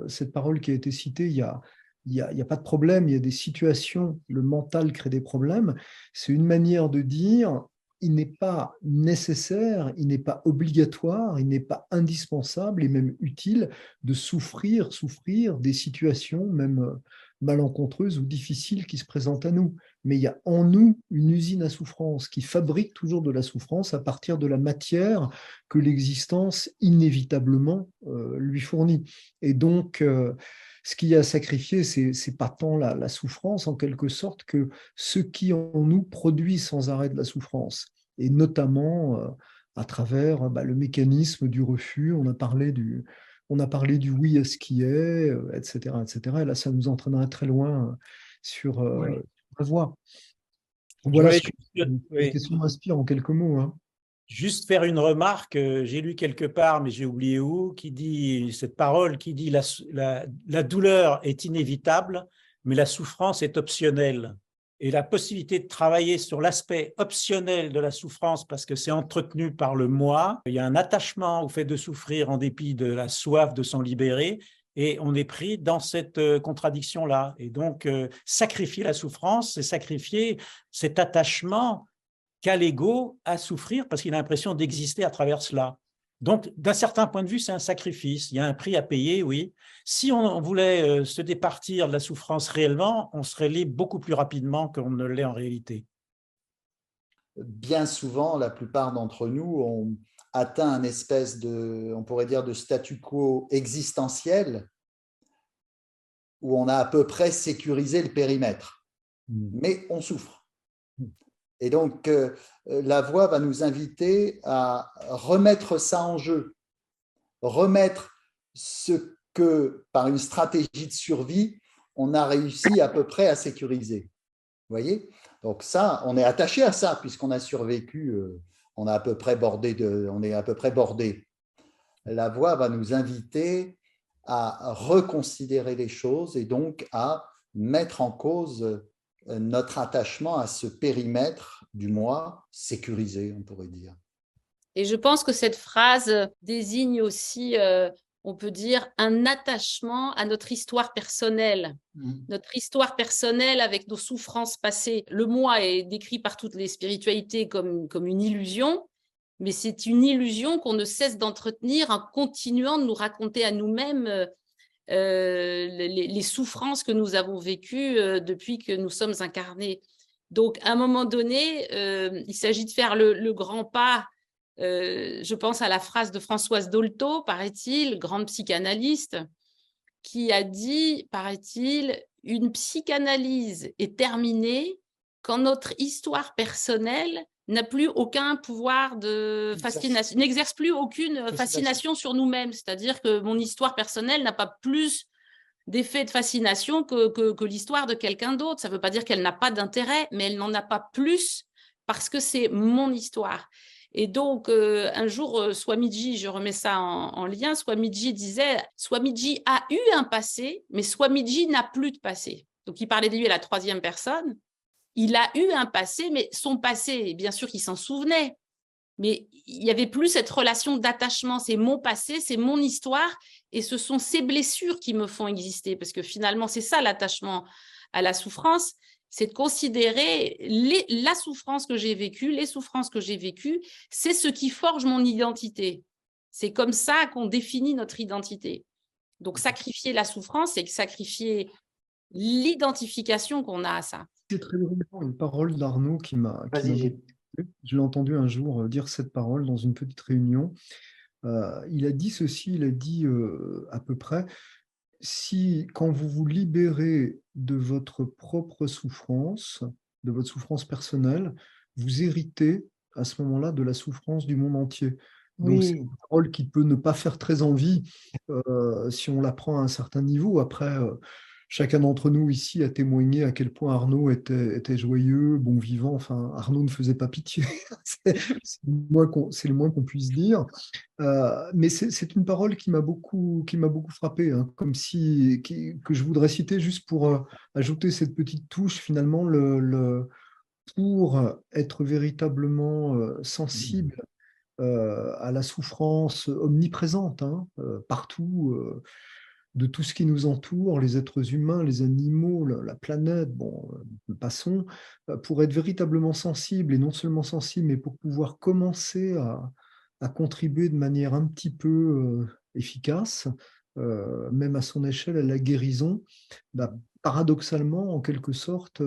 [SPEAKER 2] cette parole qui a été citée, il y a pas de problème, il y a des situations, le mental crée des problèmes. C'est une manière de dire, il n'est pas nécessaire, il n'est pas obligatoire, il n'est pas indispensable et même utile de souffrir des situations même malencontreuses ou difficiles qui se présentent à nous. Mais il y a en nous une usine à souffrance qui fabrique toujours de la souffrance à partir de la matière que l'existence inévitablement lui fournit. Et donc, ce qu'il y a à sacrifier, c'est pas tant la souffrance en quelque sorte que ce qui en nous produit sans arrêt de la souffrance, et notamment à travers le mécanisme du refus. On a parlé du oui à ce qui est, etc., etc. Et là, ça nous entraînerait très loin sur la voie. Voilà ce que la question m'inspire en quelques mots. Hein.
[SPEAKER 3] Juste faire une remarque, j'ai lu quelque part, mais j'ai oublié où, qui dit cette parole qui dit la douleur est inévitable, mais la souffrance est optionnelle. Et la possibilité de travailler sur l'aspect optionnel de la souffrance, parce que c'est entretenu par le moi, il y a un attachement au fait de souffrir en dépit de la soif de s'en libérer, et on est pris dans cette contradiction-là. Et donc, sacrifier la souffrance, c'est sacrifier cet attachement qu'a l'ego à souffrir parce qu'il a l'impression d'exister à travers cela. Donc, d'un certain point de vue, c'est un sacrifice. Il y a un prix à payer, oui. Si on voulait se départir de la souffrance réellement, on serait libre beaucoup plus rapidement qu'on ne l'est en réalité.
[SPEAKER 4] Bien souvent, la plupart d'entre nous ont atteint un espèce de, on pourrait dire, de statu quo existentiel où on a à peu près sécurisé le périmètre. Mais on souffre. Et donc, la voie va nous inviter à remettre ça en jeu, remettre ce que, par une stratégie de survie, on a réussi à peu près à sécuriser. Vous voyez ? Donc ça, on est attaché à ça, puisqu'on a survécu, on est à peu près bordé. La voie va nous inviter à reconsidérer les choses et donc à mettre en cause notre attachement à ce périmètre du moi sécurisé, on pourrait dire.
[SPEAKER 7] Et je pense que cette phrase désigne aussi, on peut dire, un attachement à notre histoire personnelle. Notre histoire personnelle avec nos souffrances passées. Le moi est décrit par toutes les spiritualités comme une illusion, mais c'est une illusion qu'on ne cesse d'entretenir en continuant de nous raconter à nous-mêmes les souffrances que nous avons vécues depuis que nous sommes incarnés. Donc, à un moment donné, il s'agit de faire le grand pas. Je pense à la phrase de Françoise Dolto, paraît-il, grande psychanalyste, qui a dit, paraît-il, une psychanalyse est terminée quand notre histoire personnelle n'a plus aucun pouvoir de fascination, n'exerce plus aucune fascination sur nous-mêmes. C'est-à-dire que mon histoire personnelle n'a pas plus d'effet de fascination que l'histoire de quelqu'un d'autre. Ça ne veut pas dire qu'elle n'a pas d'intérêt, mais elle n'en a pas plus parce que c'est mon histoire. Et donc, un jour, Swamiji, je remets ça en lien, Swamiji disait, Swamiji a eu un passé, mais Swamiji n'a plus de passé. Donc, il parlait de lui à la troisième personne. Il a eu un passé, mais son passé, bien sûr qu'il s'en souvenait, mais il n'y avait plus cette relation d'attachement. C'est mon passé, c'est mon histoire, et ce sont ces blessures qui me font exister, parce que finalement, c'est ça l'attachement à la souffrance, c'est de considérer la souffrance que j'ai vécue, les souffrances que j'ai vécues, c'est ce qui forge mon identité. C'est comme ça qu'on définit notre identité. Donc, sacrifier la souffrance, c'est sacrifier l'identification qu'on a à ça.
[SPEAKER 2] C'est très drôle, une parole d'Arnaud qui m'a
[SPEAKER 1] Vas-y, Gilles.
[SPEAKER 2] beaucoup. Je l'ai entendu un jour dire cette parole dans une petite réunion. Il a dit ceci, il a dit à peu près, si quand vous vous libérez de votre propre souffrance, de votre souffrance personnelle, vous héritez à ce moment-là de la souffrance du monde entier. Donc c'est
[SPEAKER 1] Oui,
[SPEAKER 2] une parole qui peut ne pas faire très envie si on la prend à un certain niveau. Après, chacun d'entre nous ici a témoigné à quel point Arnaud était joyeux, bon vivant. Enfin, Arnaud ne faisait pas pitié. C'est le moins qu'on puisse dire. Mais c'est une parole qui m'a beaucoup frappé, hein, comme que je voudrais citer juste pour ajouter cette petite touche, finalement, pour être véritablement sensible à la souffrance omniprésente, hein, partout, de tout ce qui nous entoure, les êtres humains, les animaux, la planète, bon, passons, pour être véritablement sensible, et non seulement sensible, mais pour pouvoir commencer à contribuer de manière un petit peu efficace, même à son échelle, à la guérison, bah, paradoxalement, en quelque sorte,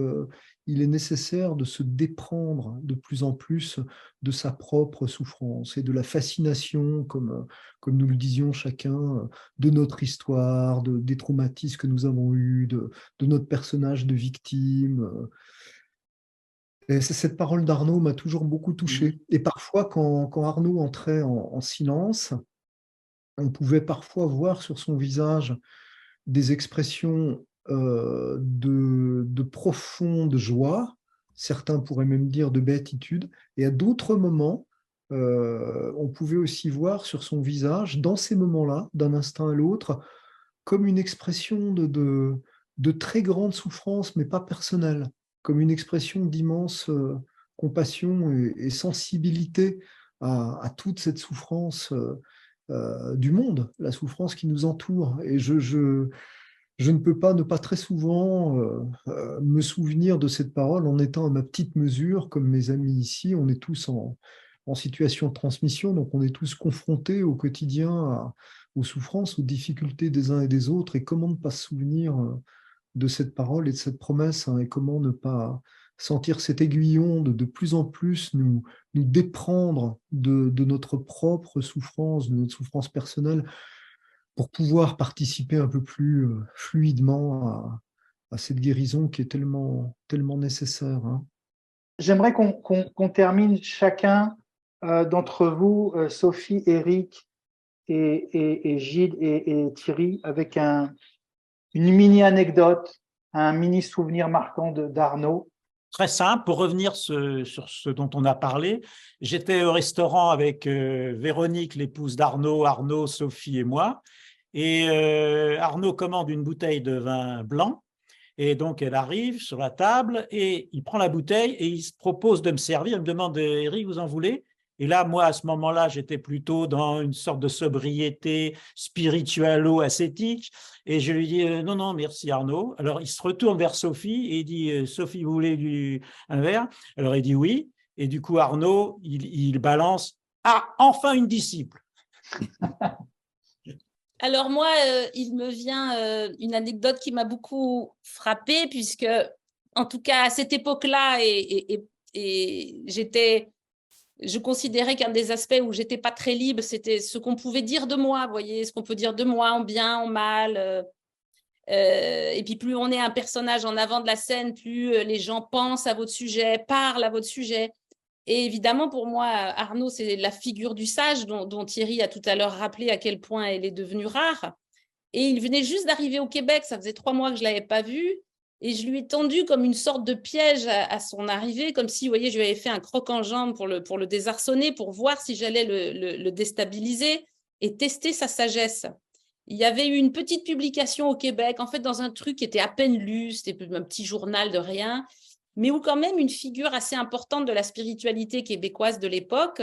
[SPEAKER 2] il est nécessaire de se déprendre de plus en plus de sa propre souffrance et de la fascination, comme nous le disions chacun, de notre histoire, des traumatismes que nous avons eus, de notre personnage de victime. Et cette parole d'Arnaud m'a toujours beaucoup touché. Et parfois, quand Arnaud entrait en silence, on pouvait parfois voir sur son visage des expressions de profonde joie, certains pourraient même dire de béatitude, et à d'autres moments, on pouvait aussi voir sur son visage, dans ces moments-là, d'un instant à l'autre, comme une expression de très grande souffrance, mais pas personnelle, comme une expression d'immense compassion et sensibilité à toute cette souffrance du monde, la souffrance qui nous entoure. Et je ne peux pas ne pas très souvent me souvenir de cette parole en étant à ma petite mesure, comme mes amis ici. On est tous en situation de transmission, donc on est tous confrontés au quotidien aux souffrances, aux difficultés des uns et des autres. Et comment ne pas se souvenir de cette parole et de cette promesse, hein, et comment ne pas sentir cet aiguillon de plus en plus nous déprendre de notre propre souffrance, de notre souffrance personnelle, pour pouvoir participer un peu plus fluidement à cette guérison qui est tellement, tellement nécessaire, hein.
[SPEAKER 1] j'aimerais qu'on termine chacun d'entre vous, Sophie, Eric et Gilles et Thierry, avec une mini-anecdote, un mini-souvenir marquant d'Arnaud.
[SPEAKER 3] Très simple, pour revenir sur ce dont on a parlé, j'étais au restaurant avec Véronique, l'épouse d'Arnaud, Sophie et moi, et Arnaud commande une bouteille de vin blanc, et donc elle arrive sur la table, et il prend la bouteille et il se propose de me servir, il me demande « Eric, vous en voulez ?» Et là, moi, à ce moment-là, j'étais plutôt dans une sorte de sobriété spiritualo-ascétique. Et je lui dis non, non, merci Arnaud. Alors, il se retourne vers Sophie et il dit Sophie, vous voulez un verre? Alors, il dit oui. Et du coup, Arnaud, il balance ah, enfin une disciple.
[SPEAKER 7] Alors moi, il me vient une anecdote qui m'a beaucoup frappée, puisque, en tout cas, à cette époque-là, et je considérais qu'un des aspects où j'étais pas très libre, c'était ce qu'on pouvait dire de moi, vous voyez, ce qu'on peut dire de moi en bien, en mal. Et puis plus on est un personnage en avant de la scène, plus les gens pensent à votre sujet, parlent à votre sujet. Et évidemment, pour moi, Arnaud, c'est la figure du sage dont Thierry a tout à l'heure rappelé à quel point elle est devenue rare. Et il venait juste d'arriver au Québec, ça faisait 3 mois que je ne l'avais pas vu. et je lui ai tendu comme une sorte de piège à son arrivée, comme si, vous voyez, je lui avais fait un croc en jambe pour le désarçonner, pour voir si j'allais le déstabiliser et tester sa sagesse. Il y avait eu une petite publication au Québec, en fait, dans un truc qui était à peine lu, c'était un petit journal de rien, mais où quand même une figure assez importante de la spiritualité québécoise de l'époque,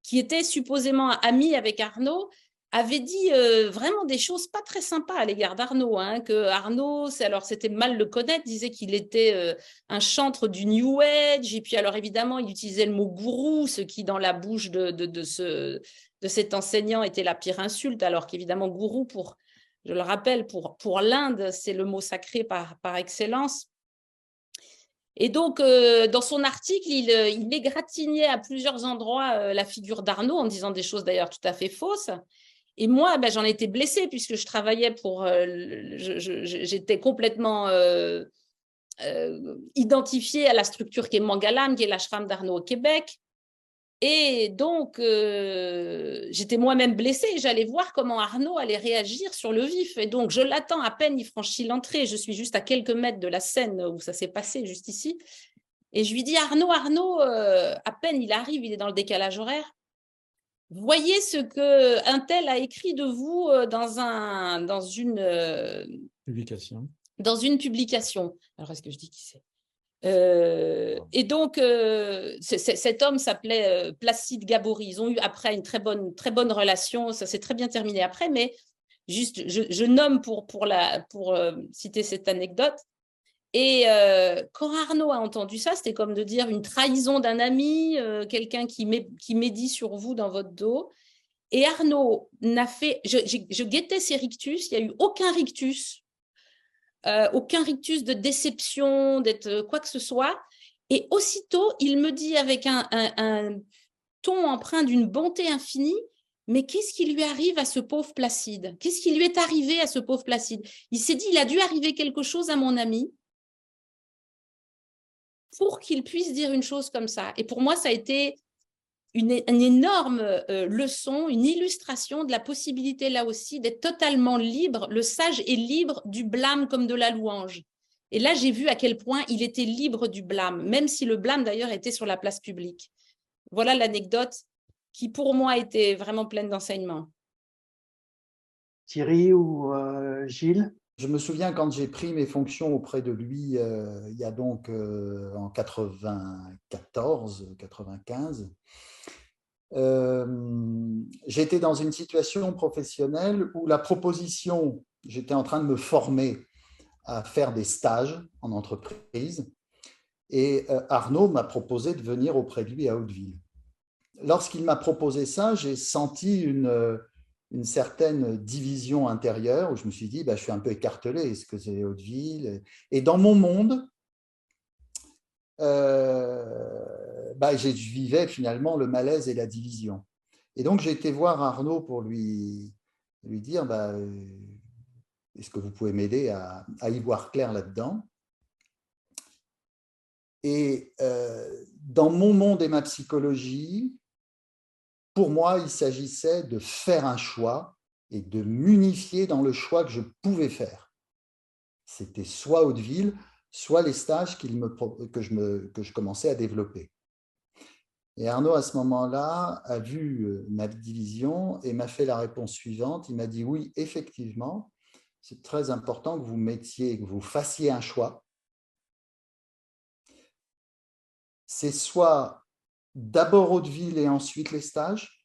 [SPEAKER 7] qui était supposément amie avec Arnaud, avait dit vraiment des choses pas très sympas à l'égard d'Arnaud, hein, que Arnaud, alors c'était mal le connaître, disait qu'il était un chantre du New Age, et puis alors évidemment, il utilisait le mot gourou, ce qui dans la bouche de cet enseignant était la pire insulte, alors qu'évidemment, gourou, je le rappelle, pour l'Inde, c'est le mot sacré par excellence. Et donc, dans son article, il égratignait à plusieurs endroits la figure d'Arnaud en disant des choses d'ailleurs tout à fait fausses. Et moi, ben, j'en étais blessée puisque je travaillais j'étais complètement identifiée à la structure qui est Mangalam, qui est l'ashram d'Arnaud au Québec. Et donc, j'étais moi-même blessée. J'allais voir comment Arnaud allait réagir sur le vif. Et donc, je l'attends à peine, il franchit l'entrée. Je suis juste à quelques mètres de la scène où ça s'est passé, juste ici. Et je lui dis, Arnaud, à peine il arrive, il est dans le décalage horaire. Voyez ce qu'un tel a écrit de vous dans une publication. Alors, est-ce que je dis qui c'est? Et donc, cet homme s'appelait Placide Gabory. Ils ont eu après une très bonne relation. Ça s'est très bien terminé après, mais juste, je nomme pour citer cette anecdote. Et quand Arnaud a entendu ça, c'était comme de dire une trahison d'un ami, quelqu'un qui médit sur vous dans votre dos. Et Arnaud n'a fait... Je guettais ses rictus, il n'y a eu aucun rictus de déception, d'être quoi que ce soit. Et aussitôt, il me dit avec un ton empreint d'une bonté infinie, mais qu'est-ce qui lui arrive à ce pauvre Placide? Qu'est-ce qui lui est arrivé à ce pauvre Placide? Il s'est dit, il a dû arriver quelque chose à mon ami pour qu'il puisse dire une chose comme ça. Et pour moi, ça a été une énorme leçon, une illustration de la possibilité là aussi d'être totalement libre. Le sage est libre du blâme comme de la louange. Et là, j'ai vu à quel point il était libre du blâme, même si le blâme d'ailleurs était sur la place publique. Voilà l'anecdote qui pour moi était vraiment pleine d'enseignements.
[SPEAKER 1] Thierry ou Gilles?
[SPEAKER 4] Je me souviens quand j'ai pris mes fonctions auprès de lui, il y a donc en 94-95, j'étais dans une situation professionnelle où la proposition, j'étais en train de me former à faire des stages en entreprise et Arnaud m'a proposé de venir auprès de lui à Hauteville. Lorsqu'il m'a proposé ça, j'ai senti une certaine division intérieure où je me suis dit, je suis un peu écartelé, est-ce que c'est Hauteville? Et dans mon monde, je vivais finalement le malaise et la division. Et donc, j'ai été voir Arnaud pour lui dire, est-ce que vous pouvez m'aider à y voir clair là-dedans? Et dans mon monde et ma psychologie, pour moi, il s'agissait de faire un choix et de m'unifier dans le choix que je pouvais faire. C'était soit Hauteville, soit les stages que je commençais à développer. Et Arnaud, à ce moment-là, a vu ma division et m'a fait la réponse suivante. Il m'a dit, oui, effectivement, c'est très important que vous fassiez un choix. C'est soit d'abord Hauteville et ensuite les stages,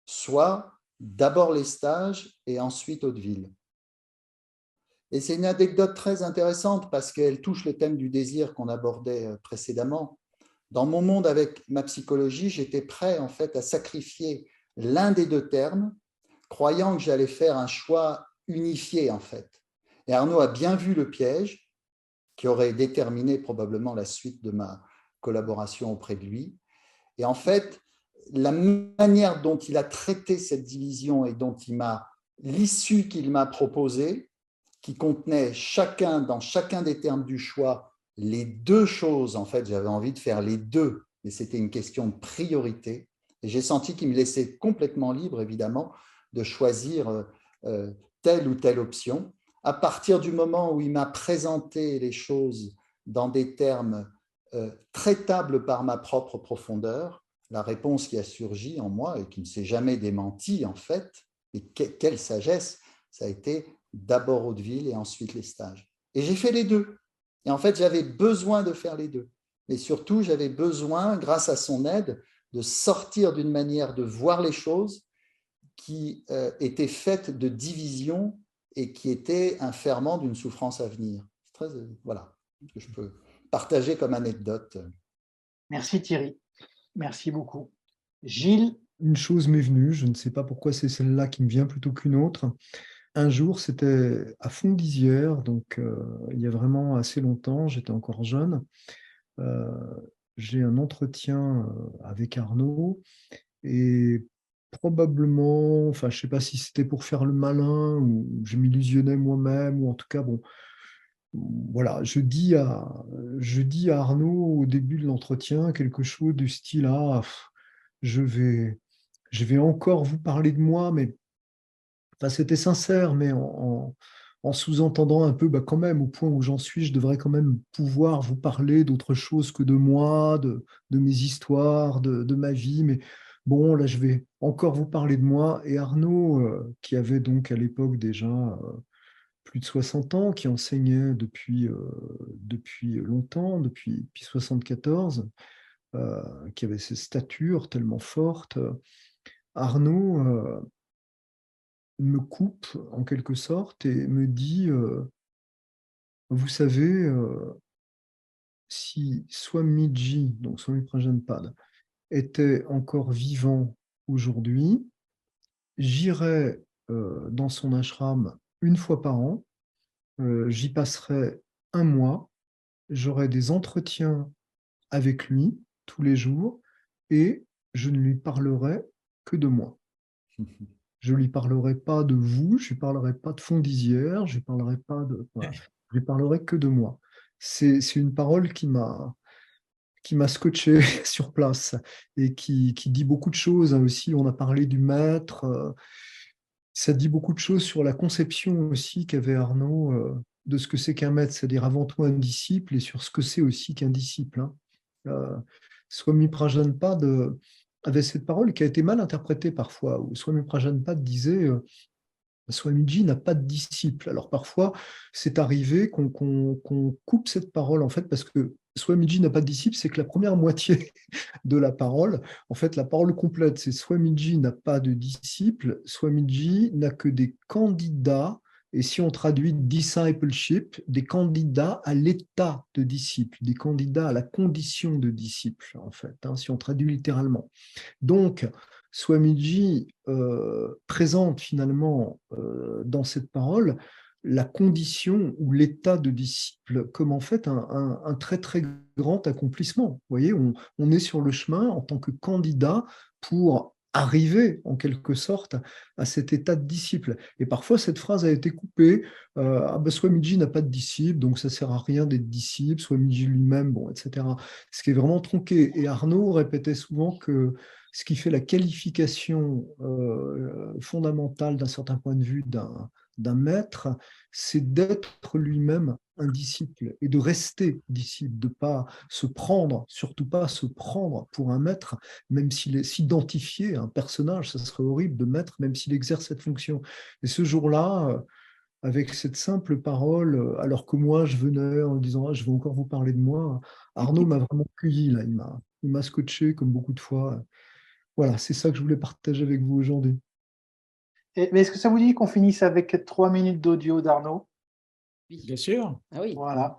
[SPEAKER 4] soit d'abord les stages et ensuite Hauteville. Et c'est une anecdote très intéressante parce qu'elle touche le thème du désir qu'on abordait précédemment. Dans mon monde avec ma psychologie, j'étais prêt en fait à sacrifier l'un des deux termes, croyant que j'allais faire un choix unifié en fait. Et Arnaud a bien vu le piège qui aurait déterminé probablement la suite de ma collaboration auprès de lui. Et en fait, la manière dont il a traité cette division et dont l'issue qu'il m'a proposée, qui contenait dans chacun des termes du choix, les deux choses, en fait, j'avais envie de faire les deux, mais c'était une question de priorité. Et j'ai senti qu'il me laissait complètement libre, évidemment, de choisir telle ou telle option, à partir du moment où il m'a présenté les choses dans des termes traitables par ma propre profondeur, la réponse qui a surgi en moi et qui ne s'est jamais démentie en fait, et quelle sagesse, ça a été d'abord Hauteville et ensuite les stages. Et j'ai fait les deux. Et en fait, j'avais besoin de faire les deux. Mais surtout, j'avais besoin, grâce à son aide, de sortir d'une manière de voir les choses qui était faite de division et qui était un ferment d'une souffrance à venir. C'est très, voilà, ce que je peux partager comme anecdote.
[SPEAKER 1] Merci Thierry, merci beaucoup. Gilles?
[SPEAKER 2] Une chose m'est venue, je ne sais pas pourquoi c'est celle-là qui me vient plutôt qu'une autre. Un jour, c'était à Fonds-d'Isière, donc il y a vraiment assez longtemps, j'étais encore jeune. J'ai un entretien avec Arnaud et probablement, enfin je ne sais pas si c'était pour faire le malin ou je m'illusionnais moi-même, ou en tout cas, bon, voilà, je dis à Arnaud au début de l'entretien quelque chose du style « Ah, je vais encore vous parler de moi », mais enfin, c'était sincère, mais en sous-entendant un peu, bah, quand même, au point où j'en suis, je devrais quand même pouvoir vous parler d'autre chose que de moi, de mes histoires, de ma vie. Mais bon, là, je vais encore vous parler de moi. Et Arnaud, qui avait donc à l'époque déjà plus de 60 ans, qui enseignait depuis longtemps, depuis 74, qui avait ces statures tellement fortes, Arnaud me coupe en quelque sorte et me dit vous savez, si Swamiji, donc Swami Prajanpad, était encore vivant aujourd'hui, j'irais dans son ashram une fois par an, j'y passerais un mois, j'aurais des entretiens avec lui tous les jours et je ne lui parlerai que de moi. Je ne lui parlerai pas de vous, je ne lui parlerai pas de Fonds-d'Isière, je ne lui parlerai pas de... Voilà, je lui parlerai que de moi. C'est une parole qui m'a scotché sur place et qui dit beaucoup de choses, hein, aussi. On a parlé du maître, ça dit beaucoup de choses sur la conception aussi qu'avait Arnaud de ce que c'est qu'un maître, c'est-à-dire avant tout un disciple, et sur ce que c'est aussi qu'un disciple. Hein. Swami Prajanpad avait cette parole qui a été mal interprétée parfois, où Swami Prajanpad disait Swamiji n'a pas de disciple. Alors parfois, c'est arrivé qu'on coupe cette parole, en fait, parce que Swamiji n'a pas de disciple, c'est que la première moitié de la parole, en fait, la parole complète, c'est Swamiji n'a pas de disciple, Swamiji n'a que des candidats, et si on traduit discipleship, des candidats à l'état de disciple, des candidats à la condition de disciple, en fait, hein, si on traduit littéralement. Donc, Swamiji présente finalement dans cette parole la condition ou l'état de disciple comme en fait un très très grand accomplissement. Vous voyez, on est sur le chemin en tant que candidat pour arriver en quelque sorte à cet état de disciple. Et parfois cette phrase a été coupée, Swamiji n'a pas de disciple, donc ça ne sert à rien d'être disciple, Swamiji lui-même, bon, etc. Ce qui est vraiment tronqué. Et Arnaud répétait souvent que ce qui fait la qualification fondamentale d'un certain point de vue d'un maître, c'est d'être lui-même un disciple et de rester disciple, de ne pas se prendre, surtout pas se prendre pour un maître, même s'identifier à un personnage, ça serait horrible de maître, même s'il exerce cette fonction. Et ce jour-là, avec cette simple parole, alors que moi, je venais en disant ah, « je vais encore vous parler de moi », Arnaud m'a vraiment cueilli, là, il m'a scotché comme beaucoup de fois. Voilà, c'est ça que je voulais partager avec vous aujourd'hui.
[SPEAKER 1] Mais est-ce que ça vous dit qu'on finisse avec 3 minutes d'audio d'Arnaud?
[SPEAKER 3] Bien sûr.
[SPEAKER 7] Ah oui.
[SPEAKER 1] Voilà.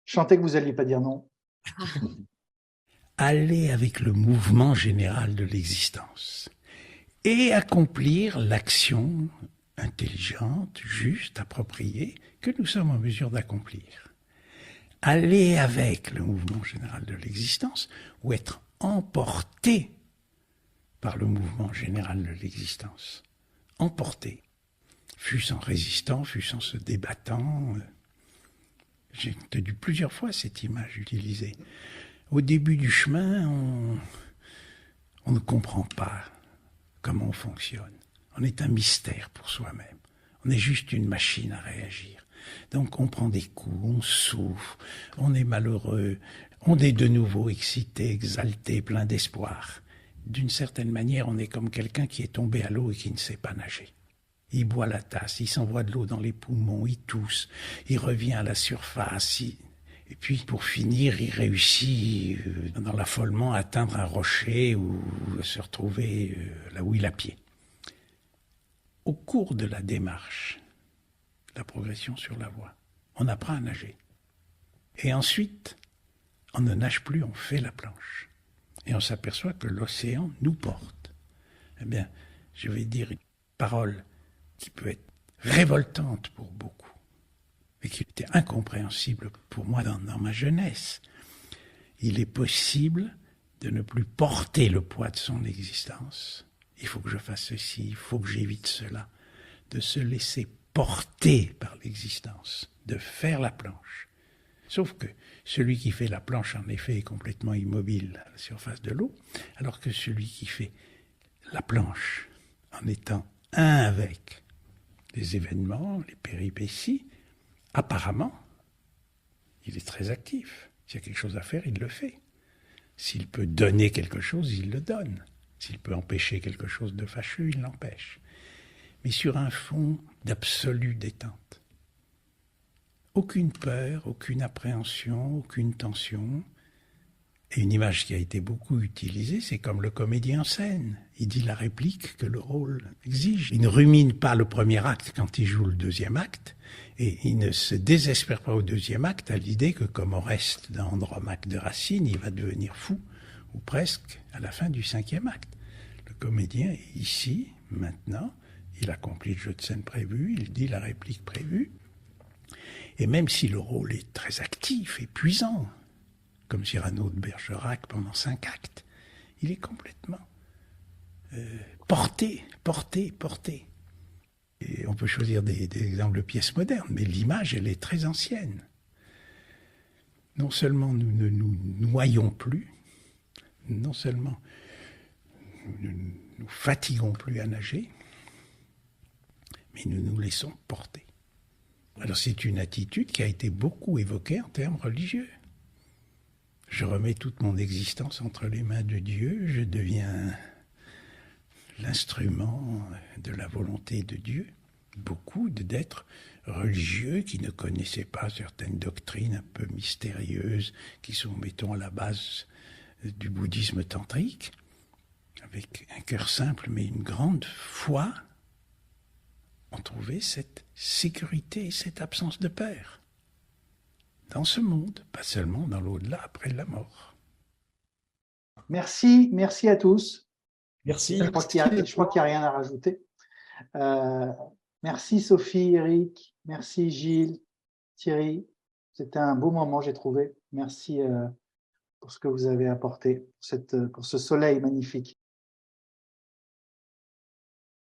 [SPEAKER 1] Je sentais que vous n'alliez pas dire non.
[SPEAKER 6] Aller avec le mouvement général de l'existence et accomplir l'action intelligente, juste, appropriée que nous sommes en mesure d'accomplir. Aller avec le mouvement général de l'existence ou être emporté par le mouvement général de l'existence. Emporté. Fût-ce en résistant, fût-ce en se débattant. J'ai entendu plusieurs fois cette image utilisée. Au début du chemin, on ne comprend pas comment on fonctionne. On est un mystère pour soi-même. On est juste une machine à réagir. Donc on prend des coups, on souffre, on est malheureux, on est de nouveau excité, exalté, plein d'espoir. D'une certaine manière, on est comme quelqu'un qui est tombé à l'eau et qui ne sait pas nager. Il boit la tasse, il s'envoie de l'eau dans les poumons, il tousse, il revient à la surface, et puis pour finir, il réussit dans l'affolement à atteindre un rocher ou à se retrouver là où il a pied. Au cours de la démarche, la progression sur la voie, on apprend à nager. Et ensuite, on ne nage plus, on fait la planche. Et on s'aperçoit que l'océan nous porte. Eh bien, je vais dire une parole qui peut être révoltante pour beaucoup, mais qui était incompréhensible pour moi dans ma jeunesse. Il est possible de ne plus porter le poids de son existence. Il faut que je fasse ceci, il faut que j'évite cela. De se laisser porter par l'existence, de faire la planche. Sauf que celui qui fait la planche, en effet, est complètement immobile à la surface de l'eau, alors que celui qui fait la planche, en étant un avec les événements, les péripéties, apparemment, il est très actif. S'il y a quelque chose à faire, il le fait. S'il peut donner quelque chose, il le donne. S'il peut empêcher quelque chose de fâcheux, il l'empêche. Mais sur un fond d'absolue détente. Aucune peur, aucune appréhension, aucune tension. Et une image qui a été beaucoup utilisée, c'est comme le comédien en scène. Il dit la réplique que le rôle exige. Il ne rumine pas le premier acte quand il joue le deuxième acte, et il ne se désespère pas au deuxième acte à l'idée que, comme Oreste dans Andromaque de Racine, il va devenir fou, ou presque, à la fin du cinquième acte. Le comédien est ici, maintenant, il accomplit le jeu de scène prévu, il dit la réplique prévue, et même si le rôle est très actif, épuisant, comme Cyrano de Bergerac pendant 5 actes, il est complètement porté. Et on peut choisir des exemples de pièces modernes, mais l'image, elle est très ancienne. Non seulement nous ne nous noyons plus, non seulement nous ne nous fatiguons plus à nager, mais nous nous laissons porter. Alors c'est une attitude qui a été beaucoup évoquée en termes religieux. Je remets toute mon existence entre les mains de Dieu, je deviens l'instrument de la volonté de Dieu. Beaucoup d'êtres religieux qui ne connaissaient pas certaines doctrines un peu mystérieuses qui sont, mettons, à la base du bouddhisme tantrique, avec un cœur simple mais une grande foi, ont trouvé cette sécurité et cette absence de peur dans ce monde, pas seulement dans l'au-delà après la mort.
[SPEAKER 1] Merci à tous.
[SPEAKER 3] Merci.
[SPEAKER 1] Je crois qu'il n'y a rien à rajouter. Merci Sophie, Eric, merci Gilles, Thierry. C'était un beau moment, j'ai trouvé. Merci pour ce que vous avez apporté, pour ce soleil magnifique.